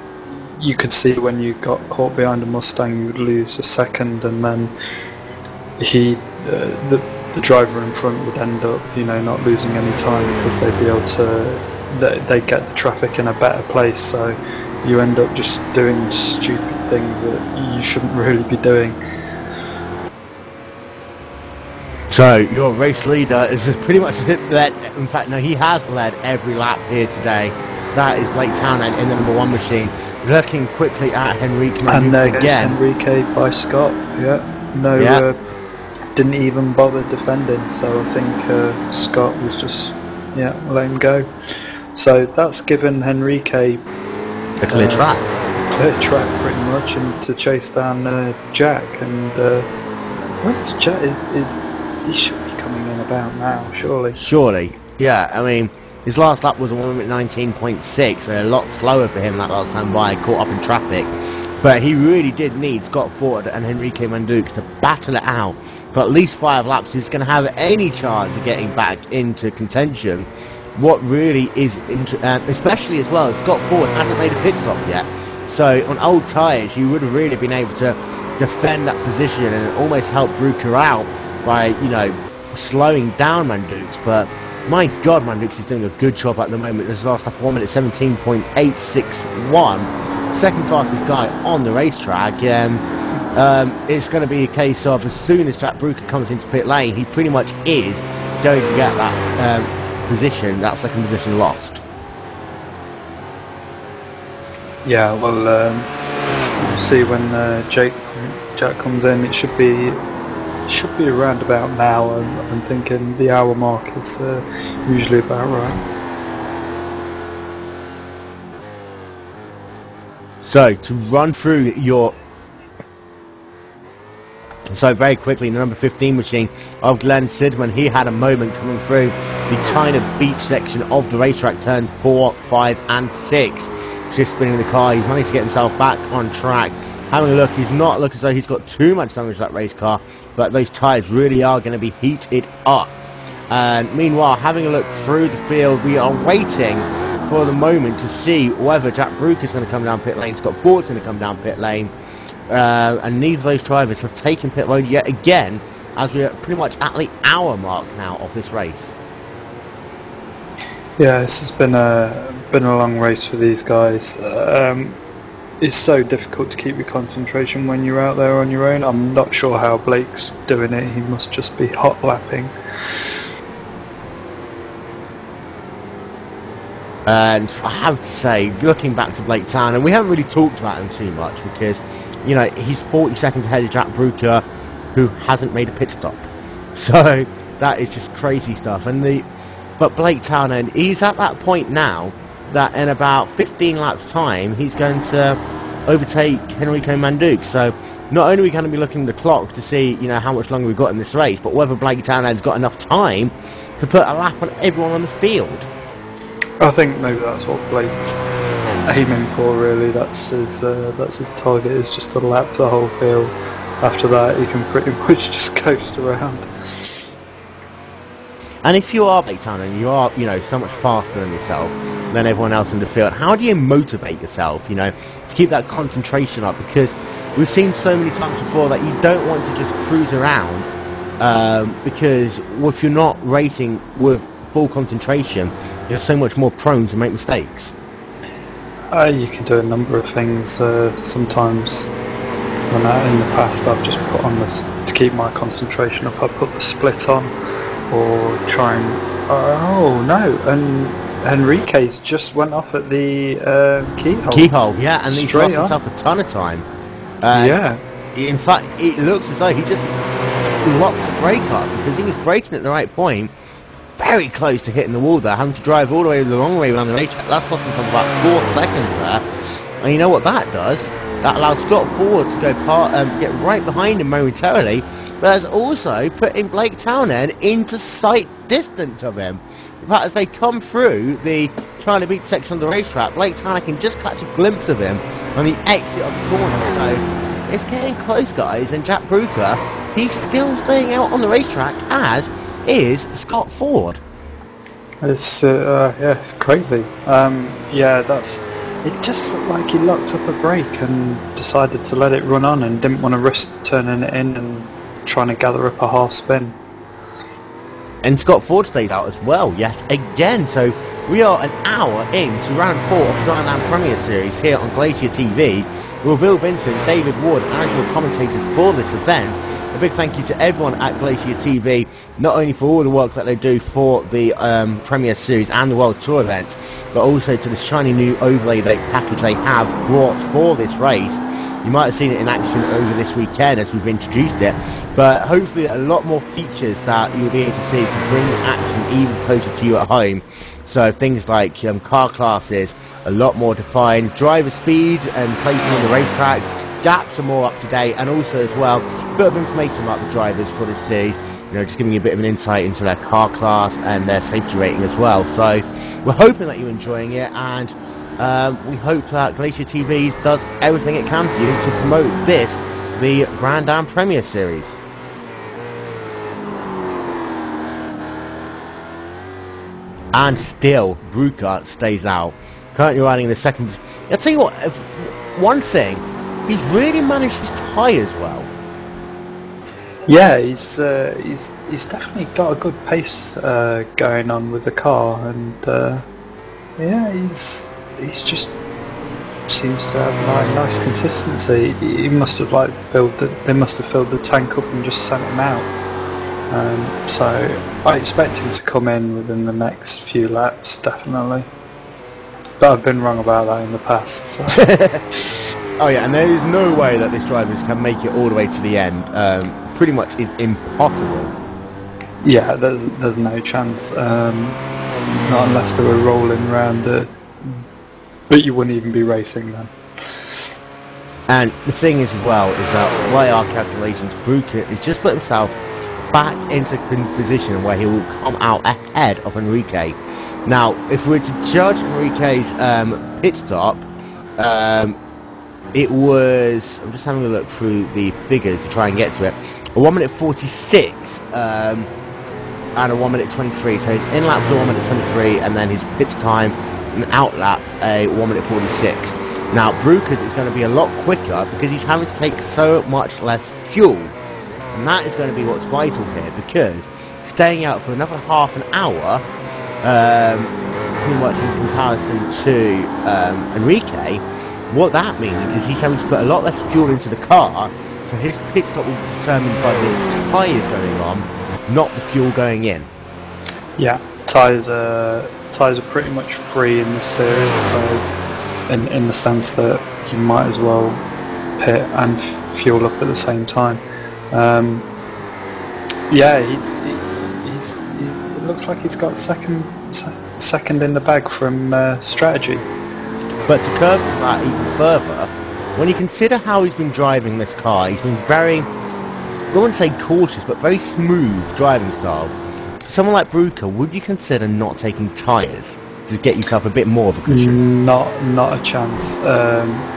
you could see when you got caught behind a Mustang you would lose a second, and then the driver in front would end up, you know, not losing any time because they'd be able to, they'd get the traffic in a better place, so you end up just doing stupid things that you shouldn't really be doing. So your race leader is pretty much led, in fact no, he has led every lap here today. That is Blake Townend in the number one machine. Looking quickly at Henrique Mandux again. Henrique by Scott, didn't even bother defending, so I think Scott was just, let him go. So that's given Henrique a clear track. Clear track pretty much, and to chase down Jack, and what's Jack? He should be coming in about now, surely. Surely, yeah. I mean, his last lap was a 1 minute 19.6, so a lot slower for him that last time by, caught up in traffic. But he really did need Scott Ford and Henrique Mandux to battle it out for at least 5 laps. He's going to have any chance of getting back into contention. What really is, especially as well, Scott Ford hasn't made a pit stop yet. So on old tyres, he would have really been able to defend that position and almost help Bruker out by, you know, slowing down Mandux. But my God, Mandux is doing a good job at the moment. This last lap, 1 minute 17.861. Second fastest guy on the racetrack. It's going to be a case of, as soon as Jack Bruker comes into pit lane, he pretty much is going to get that position, that second position, lost. Yeah, well, we'll see when Jack comes in. It should be around about now. I'm thinking the hour mark is usually about right. So, to run through your... So, very quickly, the number 15 machine of Glenn Sidman, he had a moment coming through the China Beach section of the racetrack, turns 4, 5 and 6. Just spinning the car, he's managed to get himself back on track Having a look, he's not looking as though he's got too much damage to that race car, but those tyres really are going to be heated up. And meanwhile, having a look through the field, we are waiting for the moment to see whether Jack Bruker's going to come down pit lane, Scott Ford's going to come down pit lane, and neither of those drivers have taken pit road yet again, as we are pretty much at the hour mark now of this race. Yeah, this has been a long race for these guys. It's so difficult to keep your concentration when you're out there on your own. I'm not sure how Blake's doing it. He must just be hot lapping. And I have to say, looking back to Blake Town, and we haven't really talked about him too much because, you know, he's 40 seconds ahead of Jack Bruker, who hasn't made a pit stop. So that is just crazy stuff. But Blake Townend, he's at that point now that in about 15 laps time, he's going to overtake Enrico Manduke. So not only are we going to be looking at the clock to see, you know, how much longer we've got in this race, but whether Blake Townend's got enough time to put a lap on everyone on the field. I think maybe that's what Blake's aiming for, really. That's his target, is just to lap the whole field. After that, he can pretty much just coast around. And if you are Blake Town and you are, you know, so much faster than yourself, than everyone else in the field, how do you motivate yourself, you know, to keep that concentration up? Because we've seen so many times before that you don't want to just cruise around, because if you're not racing with full concentration, you're so much more prone to make mistakes. You can do a number of things. Sometimes, in the past, I've just put on this to keep my concentration up. I put the split on, or try and oh no, and Enrique's just went off at the keyhole. Yeah, and he's lost himself a ton of time. Yeah. In fact, it looks as though he just locked the brake up because he was braking at the right point, very close to hitting the wall there, having to drive all the way the long way around the racetrack. That's cost him about 4 seconds there. And you know what that does? That allows Scott Ford to go get right behind him momentarily, but has also putting Blake Townend into sight distance of him. In fact, as they come through the trying to beat section of the racetrack, Blake Townend can just catch a glimpse of him on the exit of the corner. So it's getting close, guys, and Jack Bruker, he's still staying out on the racetrack, as is Scott Ford. It's it's crazy. It just looked like he locked up a brake and decided to let it run on and didn't want to risk turning it in and trying to gather up a half spin. And Scott Ford stayed out as well, yet again. So we are an hour into round 4 of the Grand Am Premier Series here on Glacier TV, with Bill Vincent, David Ward and your commentators for this event. A big thank you to everyone at Glacier TV, not only for all the work that they do for the Premier Series and the World Tour events, but also to the shiny new overlay package they have brought for this race. You might have seen it in action over this weekend as we've introduced it, but hopefully a lot more features that you'll be able to see to bring action even closer to you at home. So things like car classes, a lot more defined, driver speeds and placing on the racetrack, gaps are more up to date, and also as well a bit of information about the drivers for this series, you know, just giving you a bit of an insight into their car class and their safety rating as well. So we're hoping that you're enjoying it, and we hope that Glacier TV does everything it can for you to promote this, the Grand Am Premier Series. And still, Bruker stays out. Currently riding in the second. I'll tell you what, one thing, he's really managed his tyres well. Yeah, he's definitely got a good pace going on with the car, and he's just seems to have nice consistency. He must have they must have filled the tank up and just sent him out. So I expect him to come in within the next few laps, definitely. But I've been wrong about that in the past. So. Oh yeah, and there is no way that this driver can make it all the way to the end. Pretty much is impossible. Yeah, there's no chance. Not unless they were rolling around it. But you wouldn't even be racing then. And the thing is as well, is that by our calculations, Bruker has just put himself back into a position where he will come out ahead of Enrique. Now, if we were to judge Enrique's pit stop, it was, I'm just having a look through the figures to try and get to it, a 1 minute 46 and a 1 minute 23. So his in-lap was a 1 minute 23, and then his pits time and out-lap a 1 minute 46. Now Bruker's is going to be a lot quicker because he's having to take so much less fuel, and that is going to be what's vital here, because staying out for another half an hour, pretty much in comparison to Enrique, what that means is he's having to put a lot less fuel into the car, so his pit stop will be determined by the tyres going on, not the fuel going in. Yeah, tyres are pretty much free in this series, so in the sense that you might as well pit and fuel up at the same time. Yeah, it looks like he's got second in the bag from strategy. But to curb that even further, when you consider how he's been driving this car, he's been very, I don't want to say cautious, but very smooth driving style. Someone like Bruker, would you consider not taking tyres to get yourself a bit more of a cushion? Not a chance,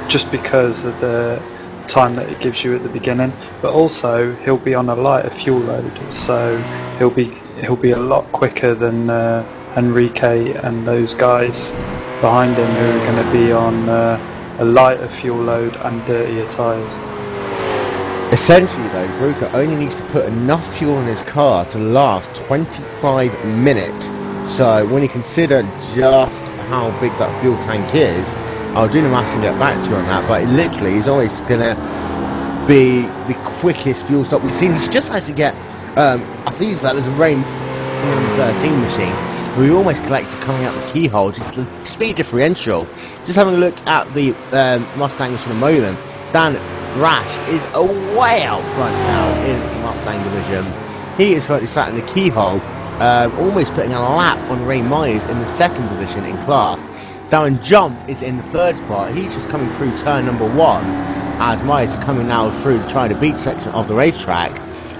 just because of the time that it gives you at the beginning, but also he'll be on a lighter fuel load, so he'll be a lot quicker than Enrique and those guys behind him who are going to be on a lighter fuel load and dirtier tyres. Essentially though, Bruker only needs to put enough fuel in his car to last 25 minutes. So when you consider just how big that fuel tank is, I'll do the maths and get back to you on that, but it literally is always going to be the quickest fuel stop we've seen. He just has to get, I think that was a Rain number 13 machine, where he almost collected coming out the keyhole, just the speed differential. Just having a look at the Mustangs for the moment, Dan Rash is way out front now in the Mustang division. He is currently sat in the keyhole, almost putting a lap on Ray Myers in the second position in class. Darren Jump is in the third spot. He's just coming through turn number 1, as Myers is coming now through the try to beat section of the racetrack.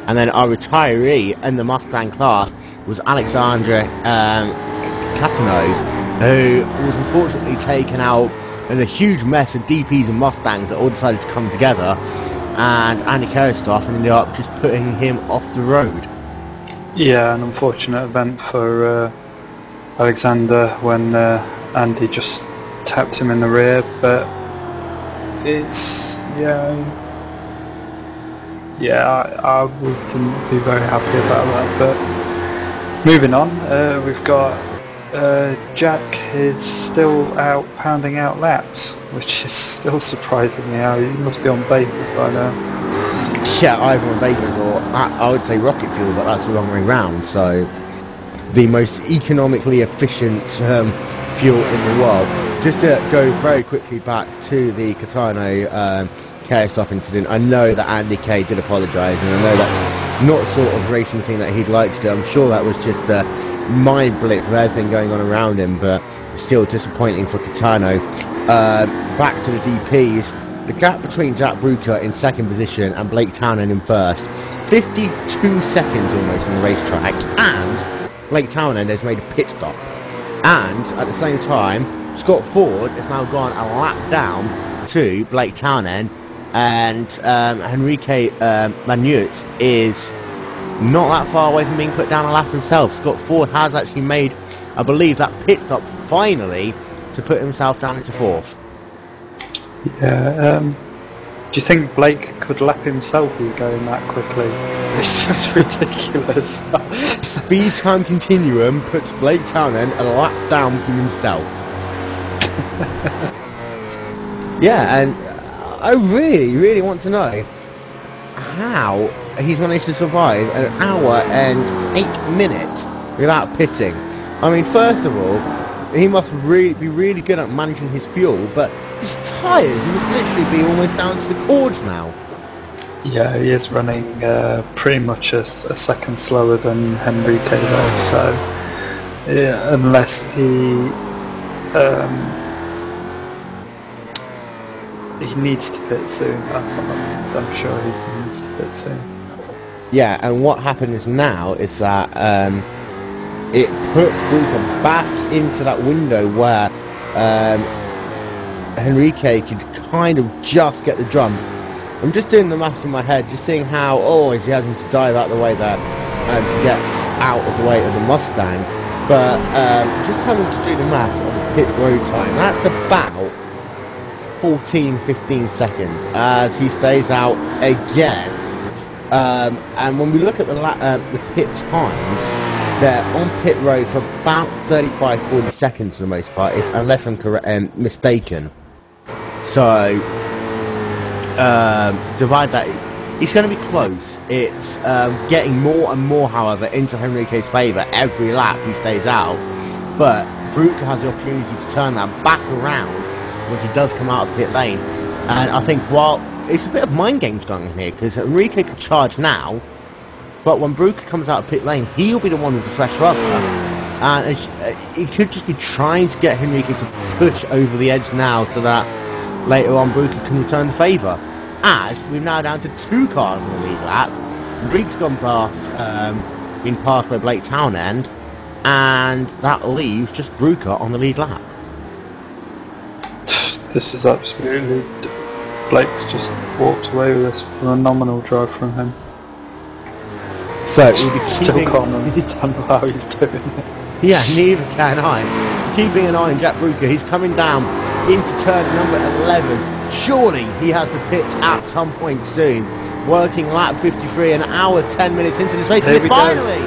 And then our retiree in the Mustang class was Alexandre Catano, who was unfortunately taken out in a huge mess of DPs and Mustangs that all decided to come together, and Andy Kerstoff ended up just putting him off the road. Yeah, an unfortunate event for Alexander when Andy just tapped him in the rear, but it's I wouldn't be very happy about that. But moving on, we've got Jack is still out pounding out laps, which is still surprising me. How he must be on vapors by now. Yeah, either on vapors or I would say rocket fuel, but that's the wrong way round. So the most economically efficient fuel in the world. Just to go very quickly back to the Catano Kerstoff incident, I know that Andy K did apologise, and I know that's not the sort of racing thing that he'd like to do. I'm sure that was just a mind blip of everything going on around him, but still disappointing for Catano. Back to the DPs. The gap between Jack Bruker in second position and Blake Townend in first, 52 seconds almost on the racetrack, and Blake Townend has made a pit stop. And at the same time, Scott Ford has now gone a lap down to Blake Townend, and Henrique Magnut is not that far away from being put down a lap himself. Scott Ford has actually made, I believe, that pit stop finally to put himself down into fourth. Yeah, do you think Blake could lap himself? He's going that quickly. It's just ridiculous. Speed time continuum puts Blake Townend a lap down from himself. Yeah, and I really want to know how he's managed to survive an hour and 8 minutes without pitting. I mean, first of all, he must be really good at managing his fuel, but his tyres must literally be almost down to the cords now. Yeah, he is running pretty much a second slower than Henrique though, so yeah, unless he needs to pit soon. I'm sure he needs to pit soon. Yeah, and what happens now is that it puts Bruker back into that window where Henrique could kind of just get the jump. I'm just doing the maths in my head, just seeing how always he has him to dive out the way there to get out of the way of the Mustang. But just having to do the maths on the pit road time, that's about 14-15 seconds as he stays out again. And when we look at the pit times, they're on pit road for about 35-40 seconds for the most part, unless I'm mistaken. So divide that. It's going to be close. It's getting more and more, however, into Henrique's favour every lap he stays out. But Bruca has the opportunity to turn that back around once he does come out of pit lane. And I think, while it's a bit of mind games going on here, because Henrique could charge now, but when Bruca comes out of pit lane, he'll be the one with the fresh rubber. And he could just be trying to get Henrique to push over the edge now so that later on Bruca can return the favour. As we're now down to 2 cars in the lead lap. Henrique's gone past, been passed by Blake Townend, and that leaves just Bruca on the lead lap. This is absolutely... Blake's just walked away with this phenomenal drive from him. So we'll be Still can't understand how he's doing it. Yeah, neither can I. Keeping an eye on Jack Bruca, he's coming down into turn number 11. Surely he has to pit at some point soon. Working lap 53, an hour 10 minutes into this race, and finally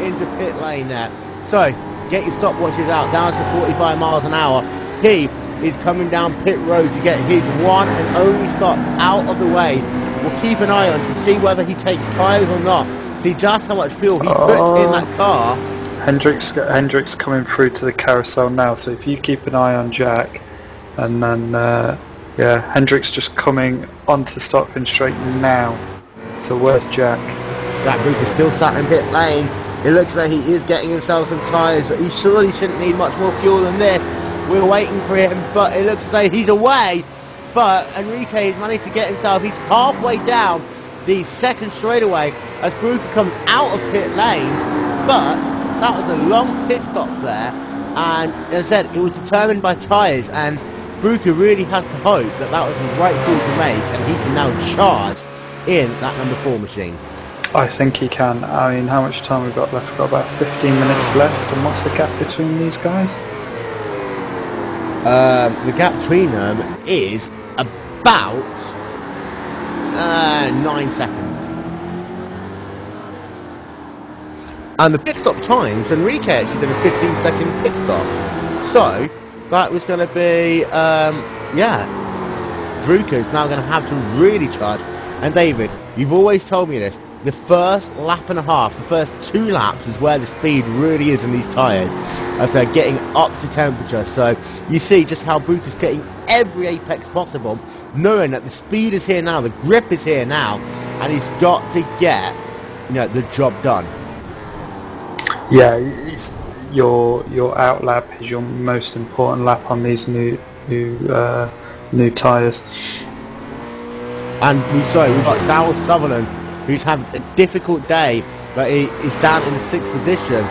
into pit lane there. So get your stopwatches out, down to 45 miles an hour. He is coming down pit road to get his one and only stop out of the way. We'll keep an eye on to see whether he takes tyres or not. See just how much fuel he puts in that car. Hendrick's coming through to the carousel now, so if you keep an eye on Jack, and then yeah, Hendrick's just coming onto Stockton straight now. So where's Jack? Jack Bruca still sat in pit lane. It looks like he is getting himself some tyres, but he surely shouldn't need much more fuel than this. We're waiting for him, but it looks like he's away. But Henrique has managed to get himself, he's halfway down the second straightaway as Bruca comes out of pit lane. But that was a long pit stop there, and as I said, it was determined by tyres, and Bruca really has to hope that that was the right call to make, and he can now charge in that number 4 machine. I think he can. I mean, how much time we've got left? We've got about 15 minutes left, and what's the gap between these guys? The gap between them is about 9 seconds. And the pit stop times, Henrique actually did a 15-second pit stop. So that was going to be, yeah, Bruca is now going to have to really charge. And David, you've always told me this. The first lap and a half, the first 2 laps is where the speed really is in these tyres, as they're getting up to temperature. So you see just how Bruca's getting every apex possible, knowing that the speed is here now, the grip is here now, and he's got to get, you know, the job done. Yeah, your out lap is your most important lap on these new tyres. And we've got Darryl Sutherland, who's having a difficult day, but he is down in the 6th position,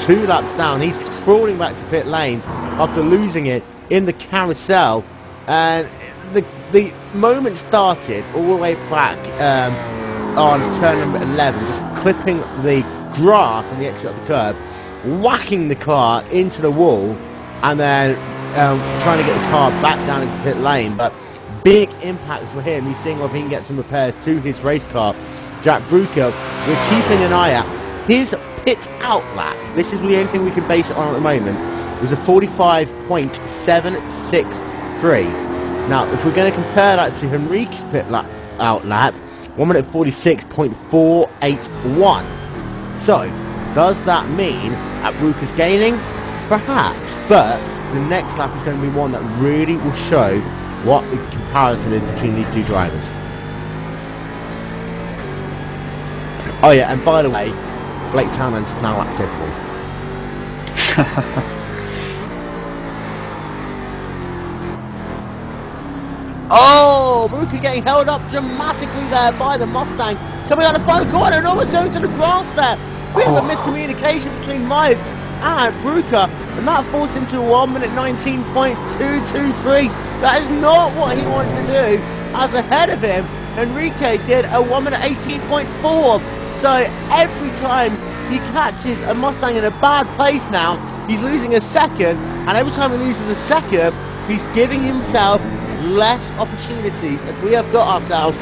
2 laps down. He's crawling back to pit lane after losing it in the carousel, and the moment started all the way back on turn number 11, just clipping the grass on the exit of the curb, whacking the car into the wall, and then trying to get the car back down into pit lane. But big impact for him. He's seeing if he can get some repairs to his race car. Jack Bruca, we're keeping an eye out. His pit out lap, this is the only thing we can base it on at the moment, was a 45.763. Now, if we're going to compare that to Henrique's pit out lap, 1 minute 46.481. So, does that mean that Bruca's gaining? Perhaps, but the next lap is going to be one that really will show what the comparison is between these 2 drivers. Oh yeah, and by the way, Blake Townend's is now active. Oh, Bruca getting held up dramatically there by the Mustang, coming out the final corner and almost going to the grass there. Bit of a miscommunication between Myers and Bruca. and that forced him to 1 minute 19.223. That is not what he wants to do. As ahead of him, Enrique did a 1 minute 18.4. So every time he catches a Mustang in a bad place now, he's losing a second, and every time he loses a second, he's giving himself less opportunities, as we have got ourselves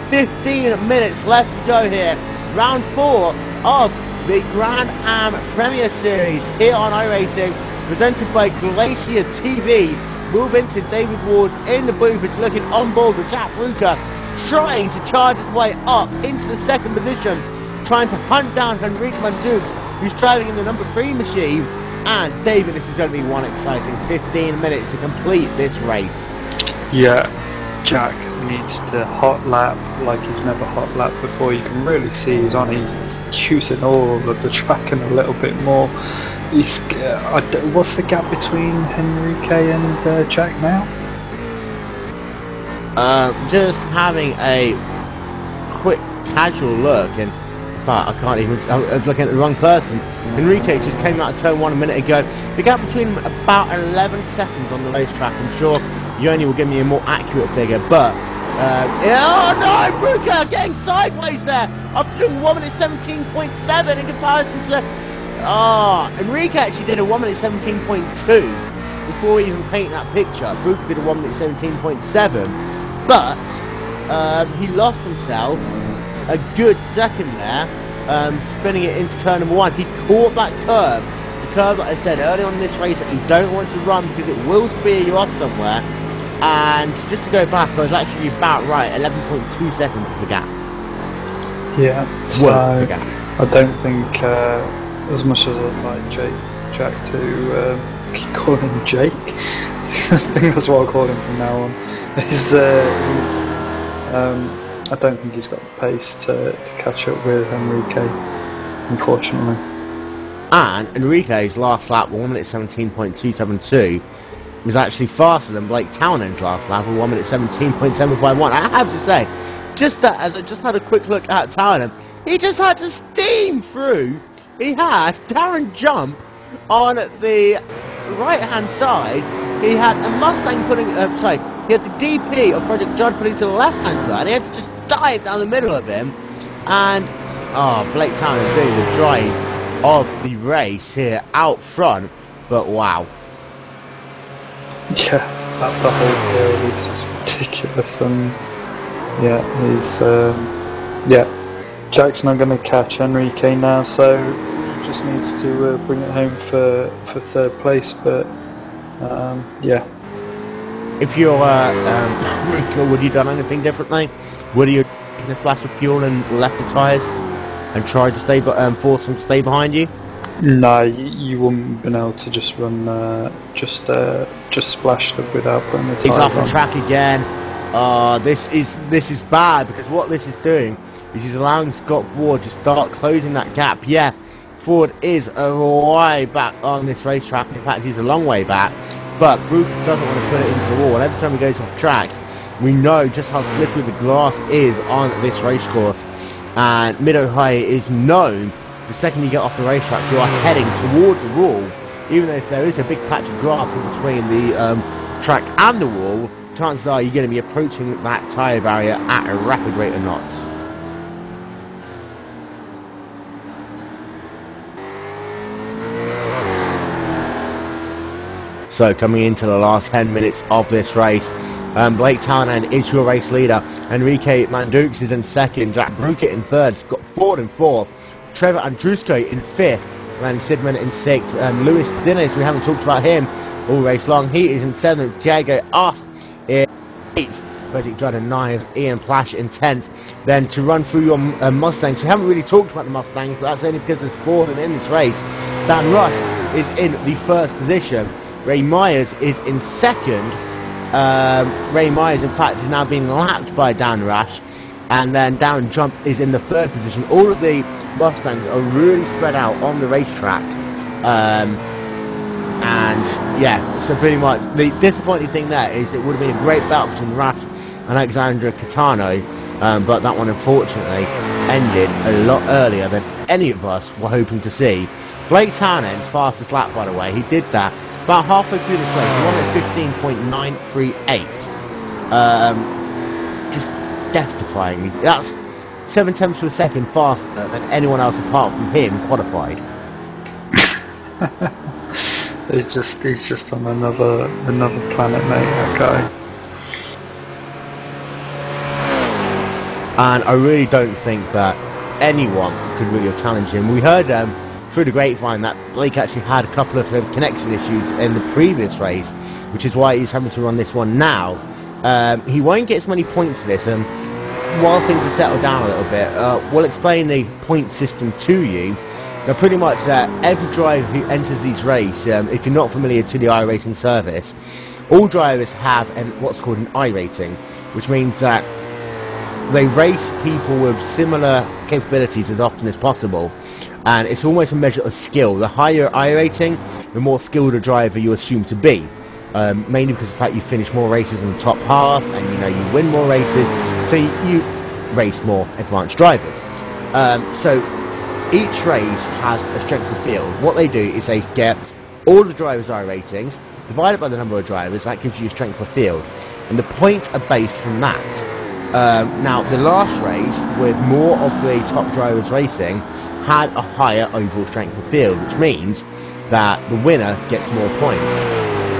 15 minutes left to go here. Round 4 of the Grand Am Premier Series here on iRacing, presented by Glacier TV. Will Vincent, David Ward in the booth is looking on board with Jack Bruker, trying to charge his way up into the second position, trying to hunt down Henrique Mandukes, who's driving in the number 3 machine. And David, this is going to be one exciting 15 minutes to complete this race. Yeah, Jack needs to hot lap like he's never hot lapped before. You can really see he's on. He's using all of the track and a little bit more. He's what's the gap between Henrique and Jack now? Just having a quick casual look, and in fact I can't even, I was looking at the wrong person. Enrique just came out of turn 1 a minute ago. The gap between them about 11 seconds on the racetrack. I'm sure Yoni will give me a more accurate figure, but oh no, Bruker getting sideways there after doing 1 minute 17.7 in comparison to Enrique actually did a 1 minute 17.2 before we even paint that picture. Bruker did a 1 minute 17.7, but he lost himself a good second there, spinning it into turn number 1. He caught that curve, the curve that I said earlier on in this race that you don't want to run because it will spear you off somewhere. And just to go back, I was actually about right. 11.2 seconds was the gap. Yeah, so I don't think, as much as I'd like Jack to keep calling him Jake, I think that's what I'll call him from now on. I don't think he's got the pace to catch up with Enrique, unfortunately. And Enrique's last lap, 1 minute 17.272. was actually faster than Blake Townend's last lap of 1 minute 17.751. I have to say, just that, as I just had a quick look at Townend, he just had to steam through. He had Darren jump on the right hand side. He had a Mustang putting, he had the DP of Frederick Judd putting to the left hand side. He had to just dive down the middle of him. And, Blake Townend doing the drive of the race here out front. But wow. Yeah, the whole field is just ridiculous, and yeah, Jack's not going to catch Enrique now, so he just needs to bring it home for third place. But yeah. If you're Enrique, would you done anything differently? Would you taken a splash of fuel and left the tyres and tried to stay, force them to stay behind you? No, you wouldn't have been able to just run, just splash them without putting the tyres on. He's off the track again. This is bad, because what this is doing is he's allowing Scott Ward to start closing that gap. Yeah, Ford is a way back on this racetrack. In fact, he's a long way back. But Brooke doesn't want to put it into the wall. And every time he goes off track, we know just how slippery the glass is on this racecourse. And Mid-Ohio is known. The second you get off the racetrack, you are heading towards the wall. Even though if there is a big patch of grass in between the track and the wall, chances are you're going to be approaching that tyre barrier at a rapid rate of knots. So coming into the last 10 minutes of this race, Blake Townend is your race leader. Enrique Mandukes is in second. Jack Bruker in third. Scott Ford in fourth. Trevor Andrusko in fifth. Randy Sidman in sixth. Lewis Dinnis, we haven't talked about him all race long. He is in seventh. Diego Off in eighth. Frederick Judd in ninth. Ian Plash in 10th. Then to run through your Mustangs, we haven't really talked about the Mustangs, but that's only because there's four of them in this race. Dan Rush is in the first position. Ray Myers is in second. Ray Myers, in fact, is now being lapped by Dan Rush. And then Darren Jump is in the third position. All of the Mustangs are really spread out on the racetrack. And, yeah, so pretty much the disappointing thing there is it would have been a great battle between Rush and Alexandra Catano. But that one, unfortunately, ended a lot earlier than any of us were hoping to see. Blake Townend's fastest lap, by the way, he did that about halfway through this race. He won at 15.938. Just death-defying. That's 0.7 of a second faster than anyone else apart from him qualified. He's just on another planet, mate, that guy. And I really don't think that anyone could really have challenged him. We heard through the grapevine that Blake actually had a couple of connection issues in the previous race, which is why he's having to run this one now. He won't get as many points for this, and while things have settled down a little bit, we'll explain the point system to you. Now, pretty much every driver who enters these races, if you're not familiar to the iRacing service, all drivers have what's called an iRating, which means that they race people with similar capabilities as often as possible, and it's almost a measure of skill. The higher your iRating, the more skilled a driver you assume to be, mainly because of the fact you finish more races in the top half, and you win more races, so you race more advanced drivers. So each race has a strength of field. What they do is they get all the drivers' iRatings, divided by the number of drivers, that gives you a strength of field, and the points are based from that. Now, the last race, with more of the top drivers racing, had a higher overall strength of field, which means that the winner gets more points.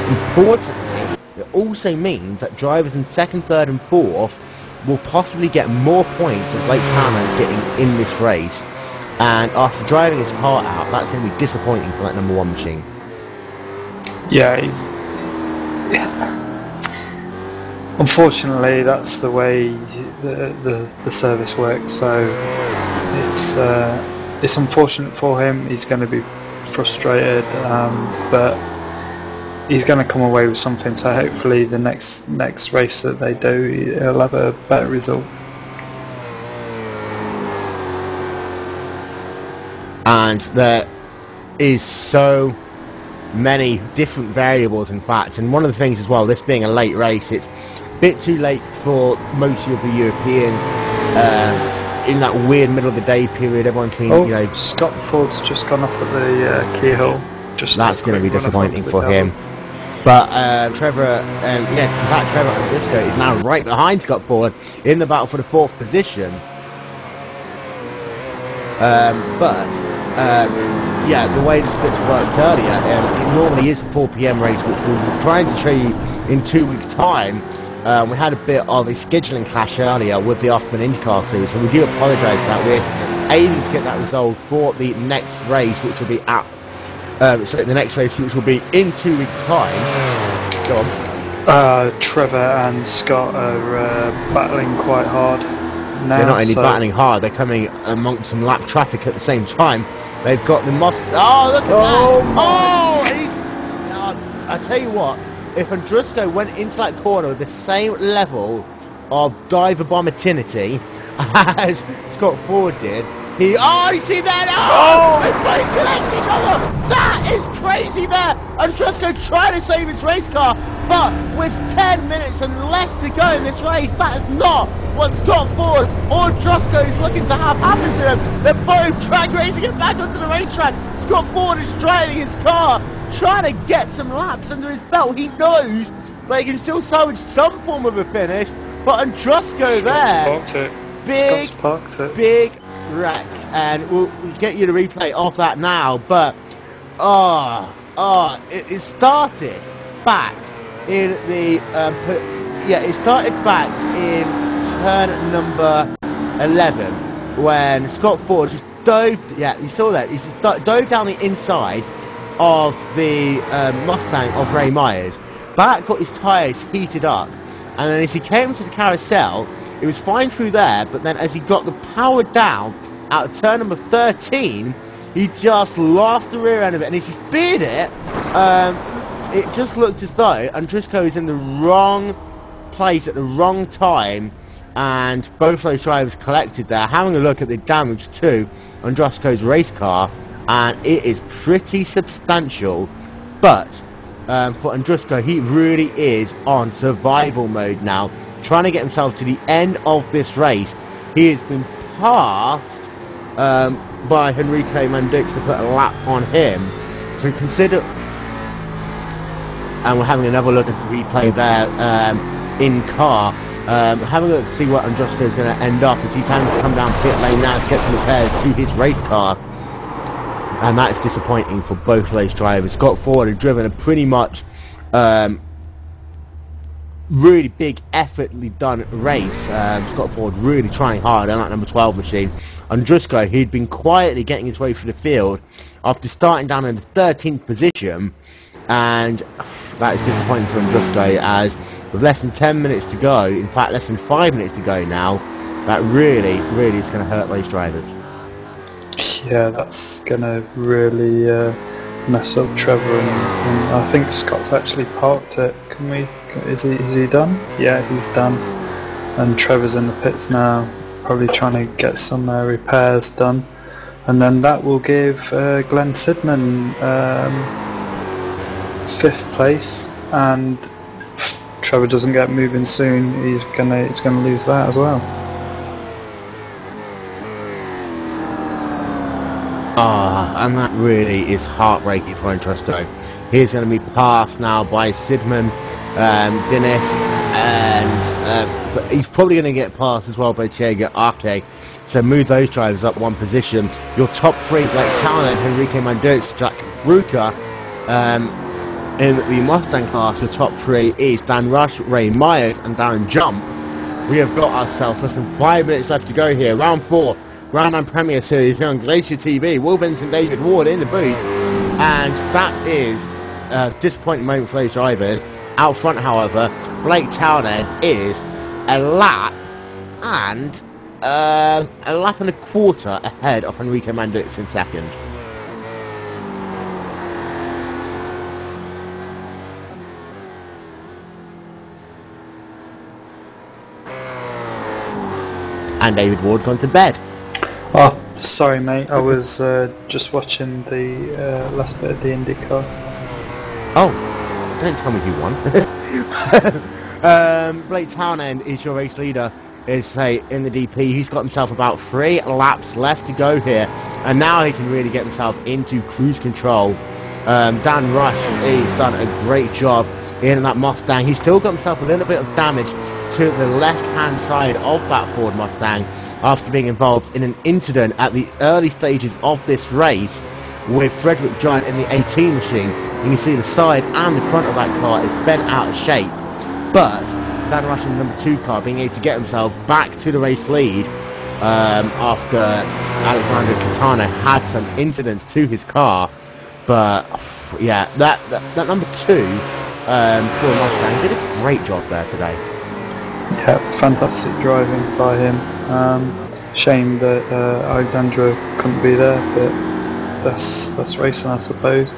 Importantly, it also means that drivers in second, third and fourth will possibly get more points than Blake Townend's getting in this race, and after driving his heart out, that's going to be disappointing for that number one machine. Yeah, unfortunately, that's the way the service works. So it's unfortunate for him. He's going to be frustrated, but he's going to come away with something. So hopefully, the next race that they do, he'll have a better result. And there is so many different variables, in fact, and one of the things as well, this being a late race, it's a bit too late for most of the Europeans, in that weird middle of the day period. Everyone's been, Scott Ford's just gone up at the keyhole. That's going to be disappointing for him. But Trevor Andrisco is now right behind Scott Ford in the battle for the fourth position. Yeah, the way the splits worked earlier, it normally is a 4 PM race, which we'll be trying to show you in 2 weeks' time. We had a bit of a scheduling clash earlier with the afternoon IndyCar series, so we do apologise for that. We're aiming to get that resolved for the next race, which will be the next race, which will be in 2 weeks' time. Go on. Trevor and Scott are battling quite hard now. They're not only battling hard, they're coming amongst some lap traffic at the same time. They've got the Mustang. Oh, look at that! Oh, I tell you what, if Andrisco went into that corner with the same level of diver bombatinity as Scott Ford did, you see that? Oh! They both collect each other! That is crazy there! Andrisco trying to save his race car, but with 10 minutes and less to go in this race, that is not what Scott Ford or Andrisco is looking to have happen to them. They're both drag racing it back onto the racetrack. Scott Ford is driving his car, trying to get some laps under his belt. He knows they can still salvage some form of a finish, but Andrisco there, big wreck, and we'll get you the replay of that now. But it started back in the it started back in turn number 11 when Scott Ford just dove. Yeah, you saw that. He just dove down the inside of the Mustang of Ray Myers. Back got his tyres heated up, and then as he came to the carousel, it was fine through there, but then as he got the power down out of turn number 13, he just lost the rear end of it, and as he speared it, it just looked as though Andrisco is in the wrong place at the wrong time, and both those drivers collected there. Having a look at the damage to Andrisco's race car, and it is pretty substantial, but for Andrisco, he really is on survival mode now, trying to get himself to the end of this race. He has been passed by Henrique Mandux to put a lap on him. So consider, and we're having another look at the replay there in car. Having a look to see what Androsco is going to end up, as he's having to come down pit lane now to get some repairs to his race car. And that is disappointing for both race drivers. Scott Ford had driven a pretty much really big, effortly done race. Scott Ford really trying hard on that number 12 machine. Andrusco, who'd been quietly getting his way through the field after starting down in the 13th position, and that is disappointing for Andrusco, as with less than 10 minutes to go, in fact less than 5 minutes to go now, that really is going to hurt race drivers. Yeah, that's going to really mess up Trevor, and I think Scott's actually parked it. Can we? Is he done? Yeah, he's done. And Trevor's in the pits now, probably trying to get some repairs done, and then that will give Glenn Sidman 5th place, and if Trevor doesn't get moving soon, he's gonna lose that as well. And that really is heartbreaking for Androsco. He's going to be passed now by Sidman, Dennis, and but he's probably going to get passed as well by Diego Arce. So move those drivers up one position. Your top 3, Blake Townend, Henrique Mandux, Jack Bruker. In the Mustang class, your top 3 is Dan Rush, Ray Myers, and Darren Jump. We have got ourselves less than 5 minutes left to go here. Round 4. Grand Am Premier Series here on Glacier TV. Will Benson, David Ward in the booth, and that is a disappointing moment for those drivers. Out front, however, Blake Townend is a lap and a quarter ahead of Henrique Mandux in second. And David Ward gone to bed. Oh, sorry mate, I was just watching the last bit of the IndyCar. Oh, don't tell me who won. Blake Townend is your race leader, in the DP. He's got himself about 3 laps left to go here, and now he can really get himself into cruise control. Dan Rush has done a great job in that Mustang. He's still got himself a little bit of damage to the left-hand side of that Ford Mustang, after being involved in an incident at the early stages of this race with Frederick Giant in the 18 machine. You can see the side and the front of that car is bent out of shape, but Dan Rush in the number 2 car being able to get himself back to the race lead after Alexander Catano had some incidents to his car. But yeah, that number 2 for Mustang did a great job there today. Yeah, fantastic driving by him. Shame that Alexandra couldn't be there, but that's racing, I suppose.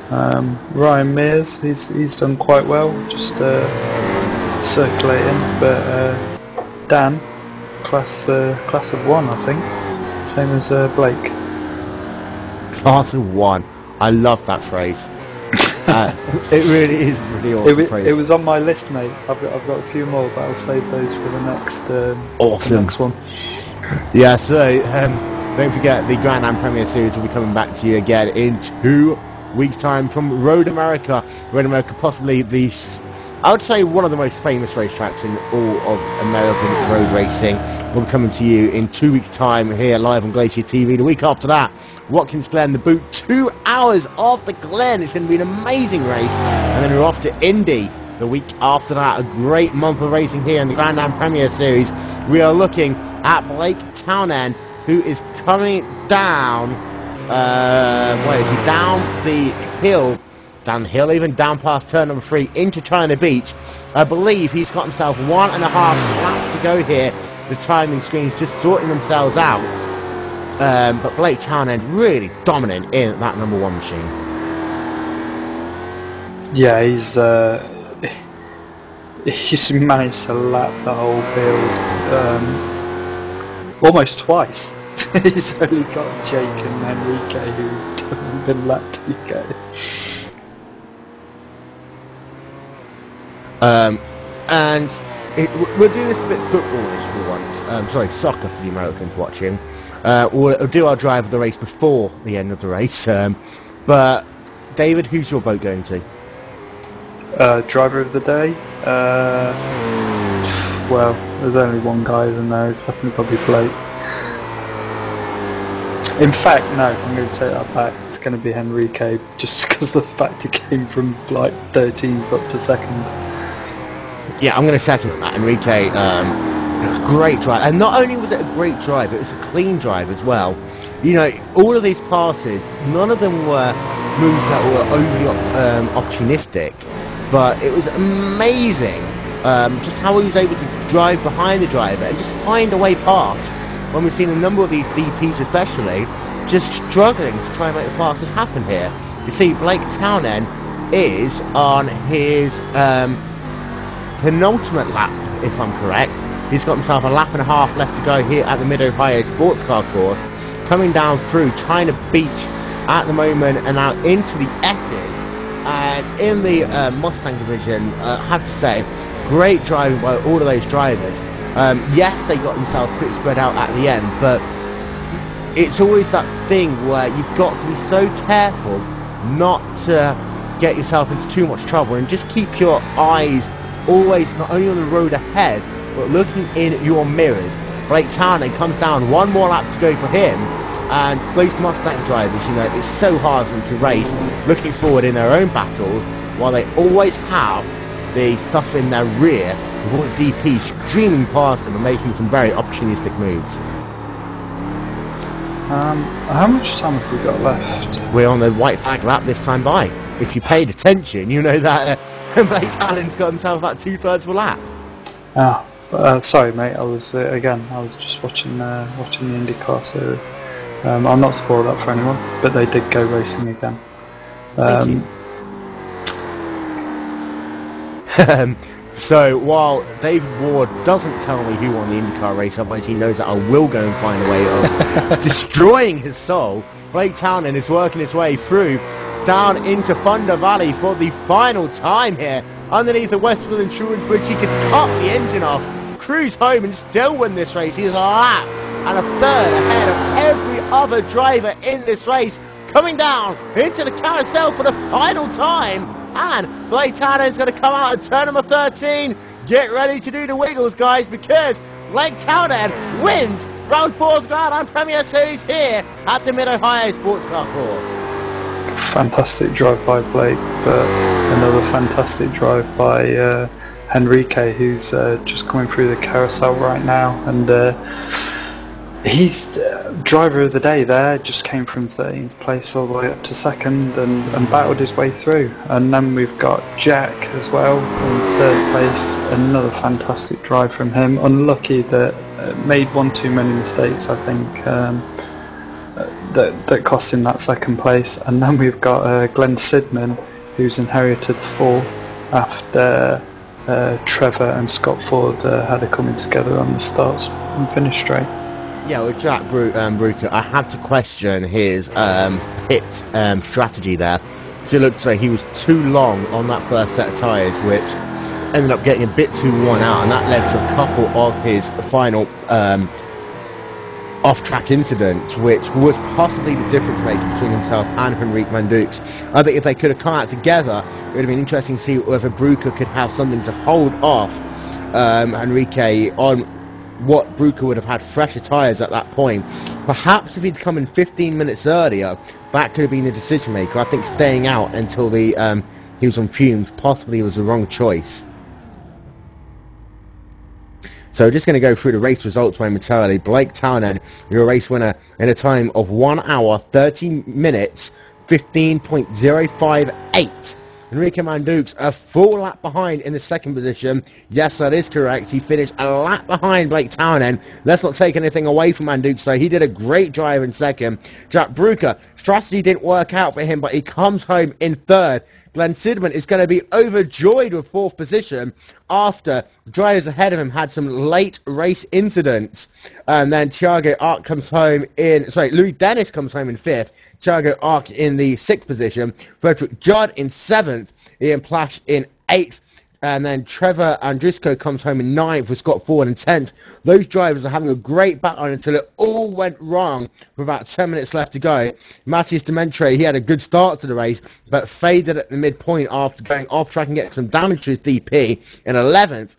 Ryan Mears, he's done quite well, just circulating. But Dan, class of 1, I think, same as Blake. Class of 1. I love that phrase. It really is really awesome phrase. It was on my list, mate. I've got a few more, but I'll save those for the next awesome. the next one. Yeah, so don't forget the Grand Am Premier Series will be coming back to you again in 2 weeks' time from Road America. Road America, possibly I would say one of the most famous racetracks in all of American road racing. We'll be coming to you in 2 weeks' time here live on Glacier TV. The week after that, Watkins Glen, the boot, 2 hours off the Glen. It's going to be an amazing race. And then we're off to Indy the week after that. A great month of racing here in the Grand Am Premier Series. We are looking at Blake Townend, who is coming down, where is he? Down the hill. Downhill, even down past turn number 3 into China Beach. I believe he's got himself 1.5 laps to go here. The timing screens just sorting themselves out. But Blake Townend really dominant in that number 1 machine. Yeah, he's managed to lap the whole field almost twice. He's only got Jake and Enrique who haven't been lapped yet. And we'll do this a bit footballish for once. Sorry, soccer for the Americans watching. We'll do our drive of the race before the end of the race. But David, who's your vote going to? Driver of the day? Well, there's only one guy in there. It's definitely probably Blake. In fact, no, I'm going to take that back. It's going to be Henrique, just because the fact he came from like 13th up to 2nd. Yeah, I'm going to second that. Henrique, great drive. And not only was it a great drive, it was a clean drive as well. You know, all of these passes, none of them were moves that were overly opportunistic, but it was amazing just how he was able to drive behind the driver and just find a way past. When we've seen a number of these DPs especially just struggling to try and make the passes happen here. You see, Blake Townend is on his penultimate lap, if I'm correct. He's got himself a lap and a half left to go here at the Mid-Ohio Sports Car Course, coming down through China Beach at the moment and out into the S's. And in the Mustang division, I have to say, great driving by all of those drivers. Yes, they got themselves pretty spread out at the end, but it's always that thing where you've got to be so careful not to get yourself into too much trouble and just keep your eyes always not only on the road ahead, but looking in your mirrors. Blake Townend comes down, one more lap to go for him, and those Mustang drivers, you know, it's so hard for them to race looking forward in their own battles, while they always have the stuff in their rear with all the DP streaming past them and making some very opportunistic moves. How much time have we got left? We're on the white flag lap this time by. If you paid attention, you know that Blake Townend's got himself about 2/3 of a lap. Sorry mate, I was just watching the IndyCar series. I'll not spoil that for anyone, but they did go racing again. Thank you. So while David Ward doesn't tell me who won the IndyCar race, otherwise he knows that I will go and find a way of destroying his soul, Blake Townend is working his way through down into Thunder Valley for the final time here. Underneath the Westwood Insurance Bridge, he could cut the engine off, cruise home and still win this race. He's a lap and a third ahead of every other driver in this race, coming down into the carousel for the final time. And Blake Townend's going to come out at turn number 13. Get ready to do the wiggles, guys, because Blake Townend wins round 4's Grand Am Premier Series here at the Mid-Ohio Sports Car Course. Fantastic drive by Blake, but another fantastic drive by Henrique, who's just coming through the carousel right now, and he's driver of the day there, just came from 13th place all the way up to 2nd and battled his way through. And then we've got Jack as well in 3rd place, another fantastic drive from him. Unlucky that made one too many mistakes, I think, that cost him that 2nd place. And then we've got Glenn Sidman, who's inherited 4th after Trevor and Scott Ford had a coming together on the start and finish straight. Yeah, with Jack Bruker, I have to question his pit strategy there. So it looked like he was too long on that first set of tyres, which ended up getting a bit too worn out, and that led to a couple of his final off-track incidents, which was possibly the difference maker between himself and Henrique Van Dukes. I think if they could have come out together, it would have been interesting to see whether Bruker could have something to hold off Henrique on what Bruker would have had fresher tyres at that point. Perhaps if he'd come in 15 minutes earlier, that could have been the decision maker. I think staying out until he was on fumes possibly was the wrong choice. So just going to go through the race results momentarily. Blake Townend, your race winner in a time of 1 hour, 30 minutes, 15.058. Henrique Van Dukes a full lap behind in the 2nd position. Yes, that is correct. He finished a lap behind Blake Townend. Let's not take anything away from Van Dukes, though. He did a great drive in 2nd. Jack Bruker, strategy didn't work out for him, but he comes home in 3rd. Glenn Sidman is going to be overjoyed with 4th position after drivers ahead of him had some late race incidents. And then Thiago Arc comes home in... Sorry, Louis Dennis comes home in 5th. Thiago Arc in the 6th position. Frederick Judd in 7th. Ian Plash in 8th. and then Trevor Andrisco comes home in 9th with Scott Ford in 10th. Those drivers are having a great battle until it all went wrong with about 10 minutes left to go. Matthias Demetre, he had a good start to the race, but faded at the midpoint after going off track and getting some damage to his DP in 11th.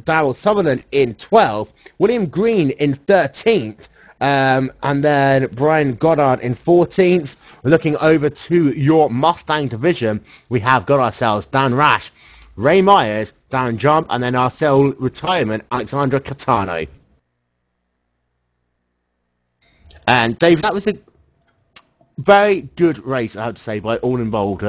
Darrell Sutherland in 12th, William Green in 13th, and then Brian Goddard in 14th. Looking over to your Mustang division, we have got ourselves Dan Rash, Ray Myers, Darren Jump, and then our cell retirement, Alexandra Catano. And Dave, that was a very good race, I have to say, by all involved.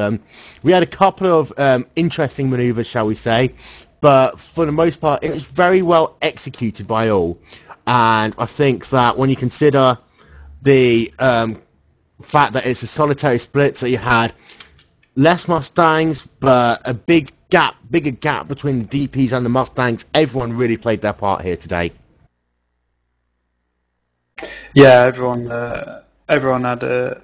We had a couple of interesting manoeuvres, shall we say, but for the most part, it was very well executed by all. And I think that when you consider the fact that it's a solitary split, so you had less Mustangs, but a bigger gap between the DPs and the Mustangs, everyone really played their part here today. Yeah, everyone had a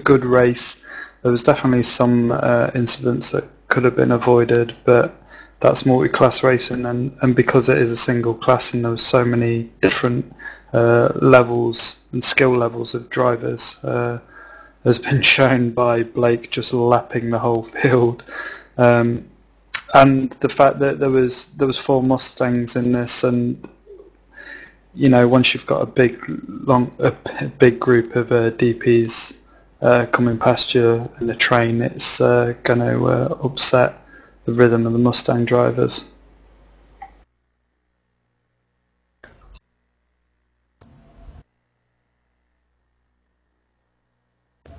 good race. There was definitely some incidents that could have been avoided, but that's multi-class racing, and because it is a single class and there was so many different levels and skill levels of drivers, has been shown by Blake just lapping the whole field, and the fact that there was 4 Mustangs in this, and you know, once you've got a big group of DPs coming past you in the train, it's going to upset the rhythm of the Mustang drivers.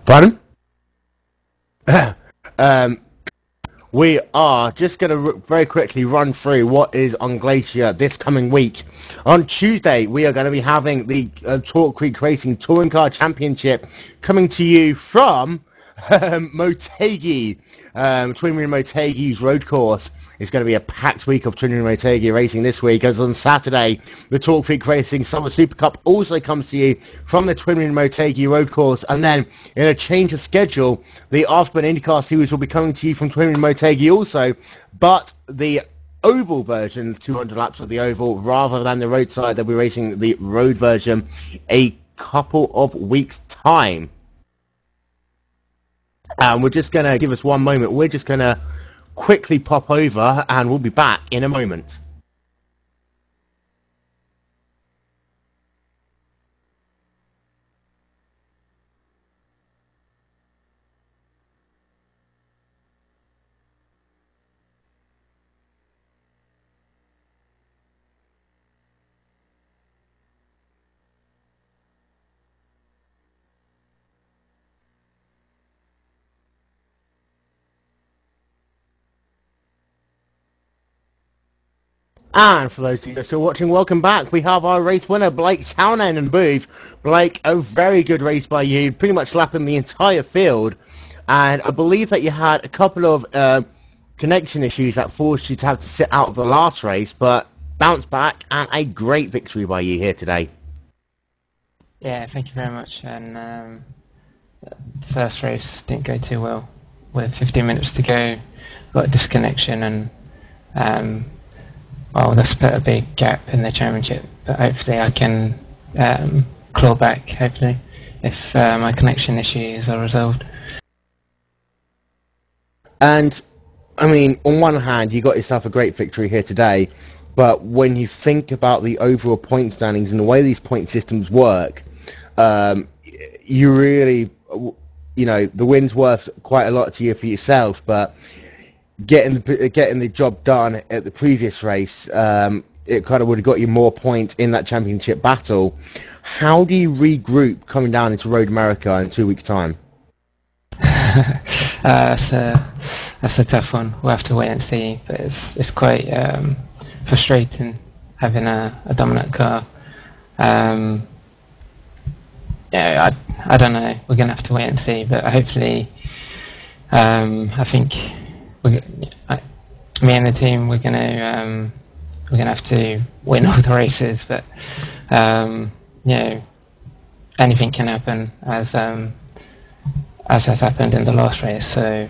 Pardon? We are just going to very quickly run through what is on Glacier this coming week. On Tuesday, we are going to be having the Talk Creek Racing Touring Car Championship coming to you from Motegi, Twin Wheel Motegi's road course. It's going to be a packed week of Twin Wheel Motegi racing this week, as on Saturday, the Talk Creek Racing Summer Super Cup also comes to you from the Twin Wheel Motegi road course, and then in a change of schedule, the Aspen IndyCar Series will be coming to you from Twin Wheel Motegi also, but the oval version, 200 laps of the oval, rather than the roadside, they'll be racing the road version a couple of weeks' time. And we're just going to give us one moment. We're just going to quickly pop over and we'll be back in a moment. And for those of you that are still watching, welcome back. We have our race winner, Blake Townend in the booth. Blake, a very good race by you, pretty much lapping the entire field. And I believe that you had a couple of connection issues that forced you to have to sit out of the last race, but bounced back and a great victory by you here today. Yeah, thank you very much. And the first race didn't go too well. With 15 minutes to go, got a disconnection, and well, that's put a big gap in the championship. But hopefully I can claw back, hopefully, if my connection issues are resolved. And, I mean, on one hand, you got yourself a great victory here today, but when you think about the overall point standings and the way these point systems work, you really, you know, the win's worth quite a lot to you for yourself, but getting the job done at the previous race, it kind of would have got you more points in that championship battle. How do you regroup coming down into Road America in 2 weeks' time? That's a tough one. We'll have to wait and see, but it's quite frustrating having a dominant car. Yeah, I don't know. We're gonna have to wait and see, but hopefully, I think me and the team we're gonna have to win all the races, but you know, anything can happen as has happened in the last race. So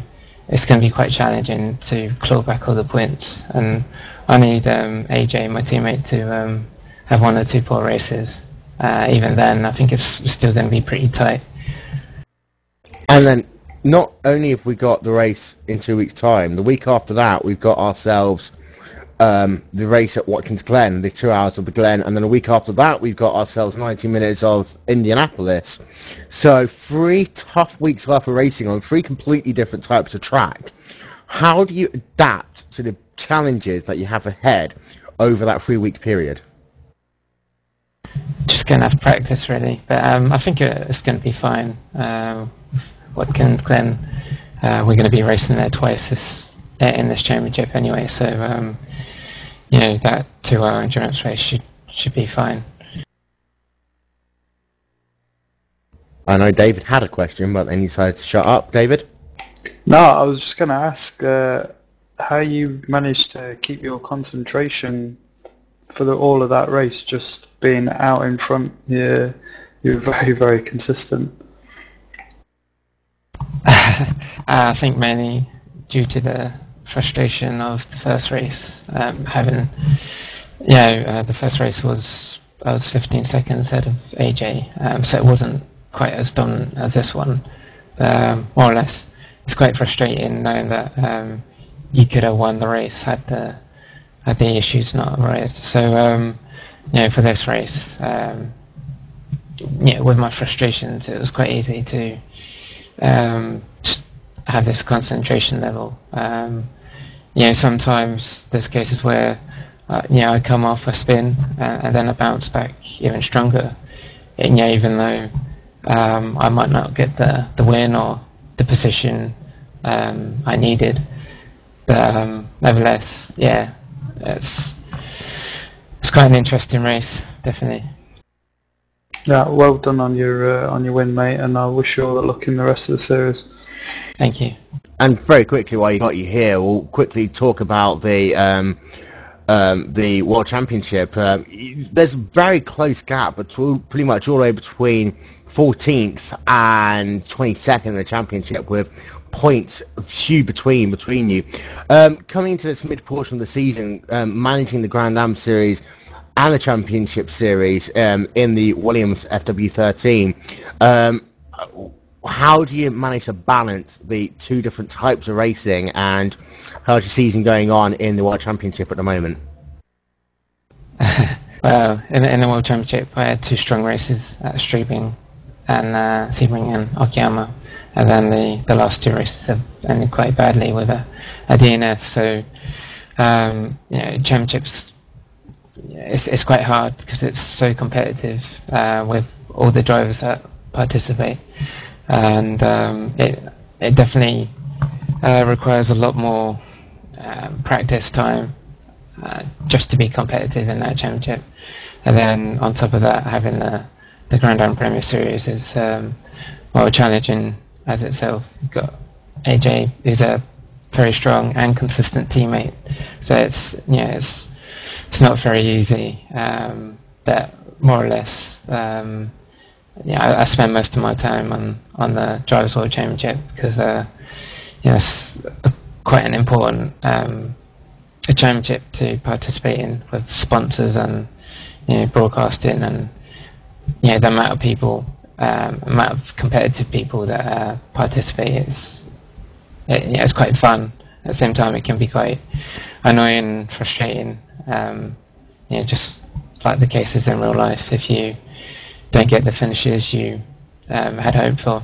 it's going to be quite challenging to claw back all the points. And I need AJ, my teammate, to have 1 or 2 poor races. Even then, I think it's still going to be pretty tight. And then, not only have we got the race in 2 weeks' time, the week after that, we've got ourselves the race at Watkins Glen, the 2 hours of the Glen, and then a week after that, we've got ourselves 90 minutes of Indianapolis. So 3 tough weeks worth of racing on 3 completely different types of track. How do you adapt to the challenges that you have ahead over that 3-week period? Just going to have practice, really. But I think it's going to be fine. Watkins Glen, we're going to be racing there twice in this championship anyway, so you know, that 2-hour endurance race should be fine. I know David had a question, but then he decided to shut up. David? No, I was just going to ask how you managed to keep your concentration for all of that race, just being out in front. You're very, very consistent. I think mainly due to the frustration of the first race, having, the first race I was 15 seconds ahead of AJ, so it wasn't quite as dominant as this one. More or less, it's quite frustrating knowing that you could have won the race had the issues not arisen. So, for this race, with my frustrations, it was quite easy to just have this concentration level. Sometimes there's cases where I come off a spin and then I bounce back even stronger. And, even though I might not get the win or the position I needed, but nevertheless, it's quite an interesting race, definitely. Yeah, well done on your win, mate, and I wish you all the luck in the rest of the series. Thank you. And very quickly, while you got you here, we'll quickly talk about the World Championship. There's a very close gap between pretty much all the way between 14th and 22nd in the championship, with points few between you. Coming into this mid portion of the season, managing the Grand Am Series and the Championship Series in the Williams FW13. How do you manage to balance the 2 different types of racing, and how's your season going on in the World Championship at the moment? Well, in the World Championship, I had 2 strong races at Streebing and Sebring and Okayama, and then the last 2 races have ended quite badly with a DNF. So, championships, it's quite hard because it's so competitive with all the drivers that participate. And it definitely requires a lot more practice time just to be competitive in that championship. And then on top of that, having the Grand Am Premier Series is more challenging as itself. You've got AJ, who's a very strong and consistent teammate, so it's not very easy. But more or less. I spend most of my time on the Drivers' World Championship because it's quite an important a championship to participate in, with sponsors and broadcasting, and the amount of people, amount of competitive people that participate it's quite fun. At the same time, it can be quite annoying and frustrating. Just like the cases in real life, if you don't get the finishes you had hoped for.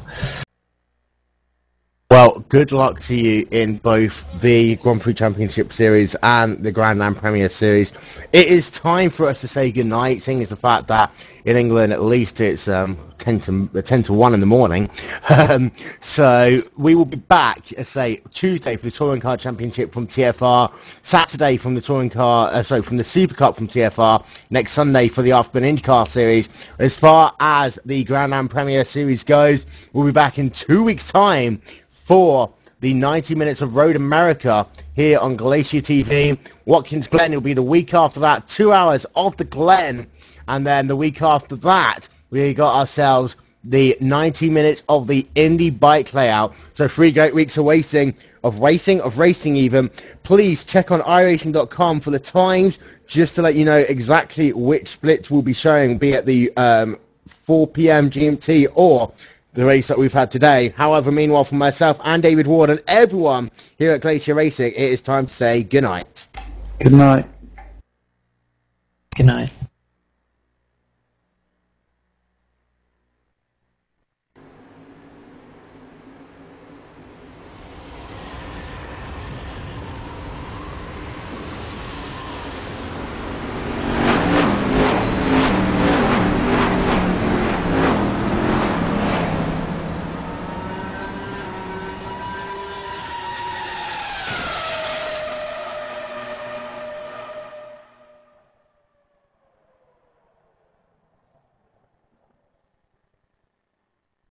Well, good luck to you in both the Grand Prix Championship Series and the Grand Am Premier Series. It is time for us to say goodnight, seeing as the fact that in England at least it's 10 to 1 in the morning. So we will be back, say, Tuesday for the Touring Car Championship from TFR, Saturday from the from the Super Cup from TFR, next Sunday for the Afternoon IndyCar Series. As far as the Grand Am Premier Series goes, we'll be back in 2 weeks' time for the 90 minutes of Road America here on Glacier TV. Watkins Glen will be the week after that, 2 hours of the Glen, and then the week after that we got ourselves the 90 minutes of the Indy bike layout. So 3 great weeks of racing of racing even. Please check on iRacing.com for the times, just to let you know exactly which splits we'll be showing, be it the 4 p.m. GMT or the race that we've had today. However, meanwhile, for myself and David Ward and everyone here at Glacier Racing, it is time to say goodnight. Good night. Good night.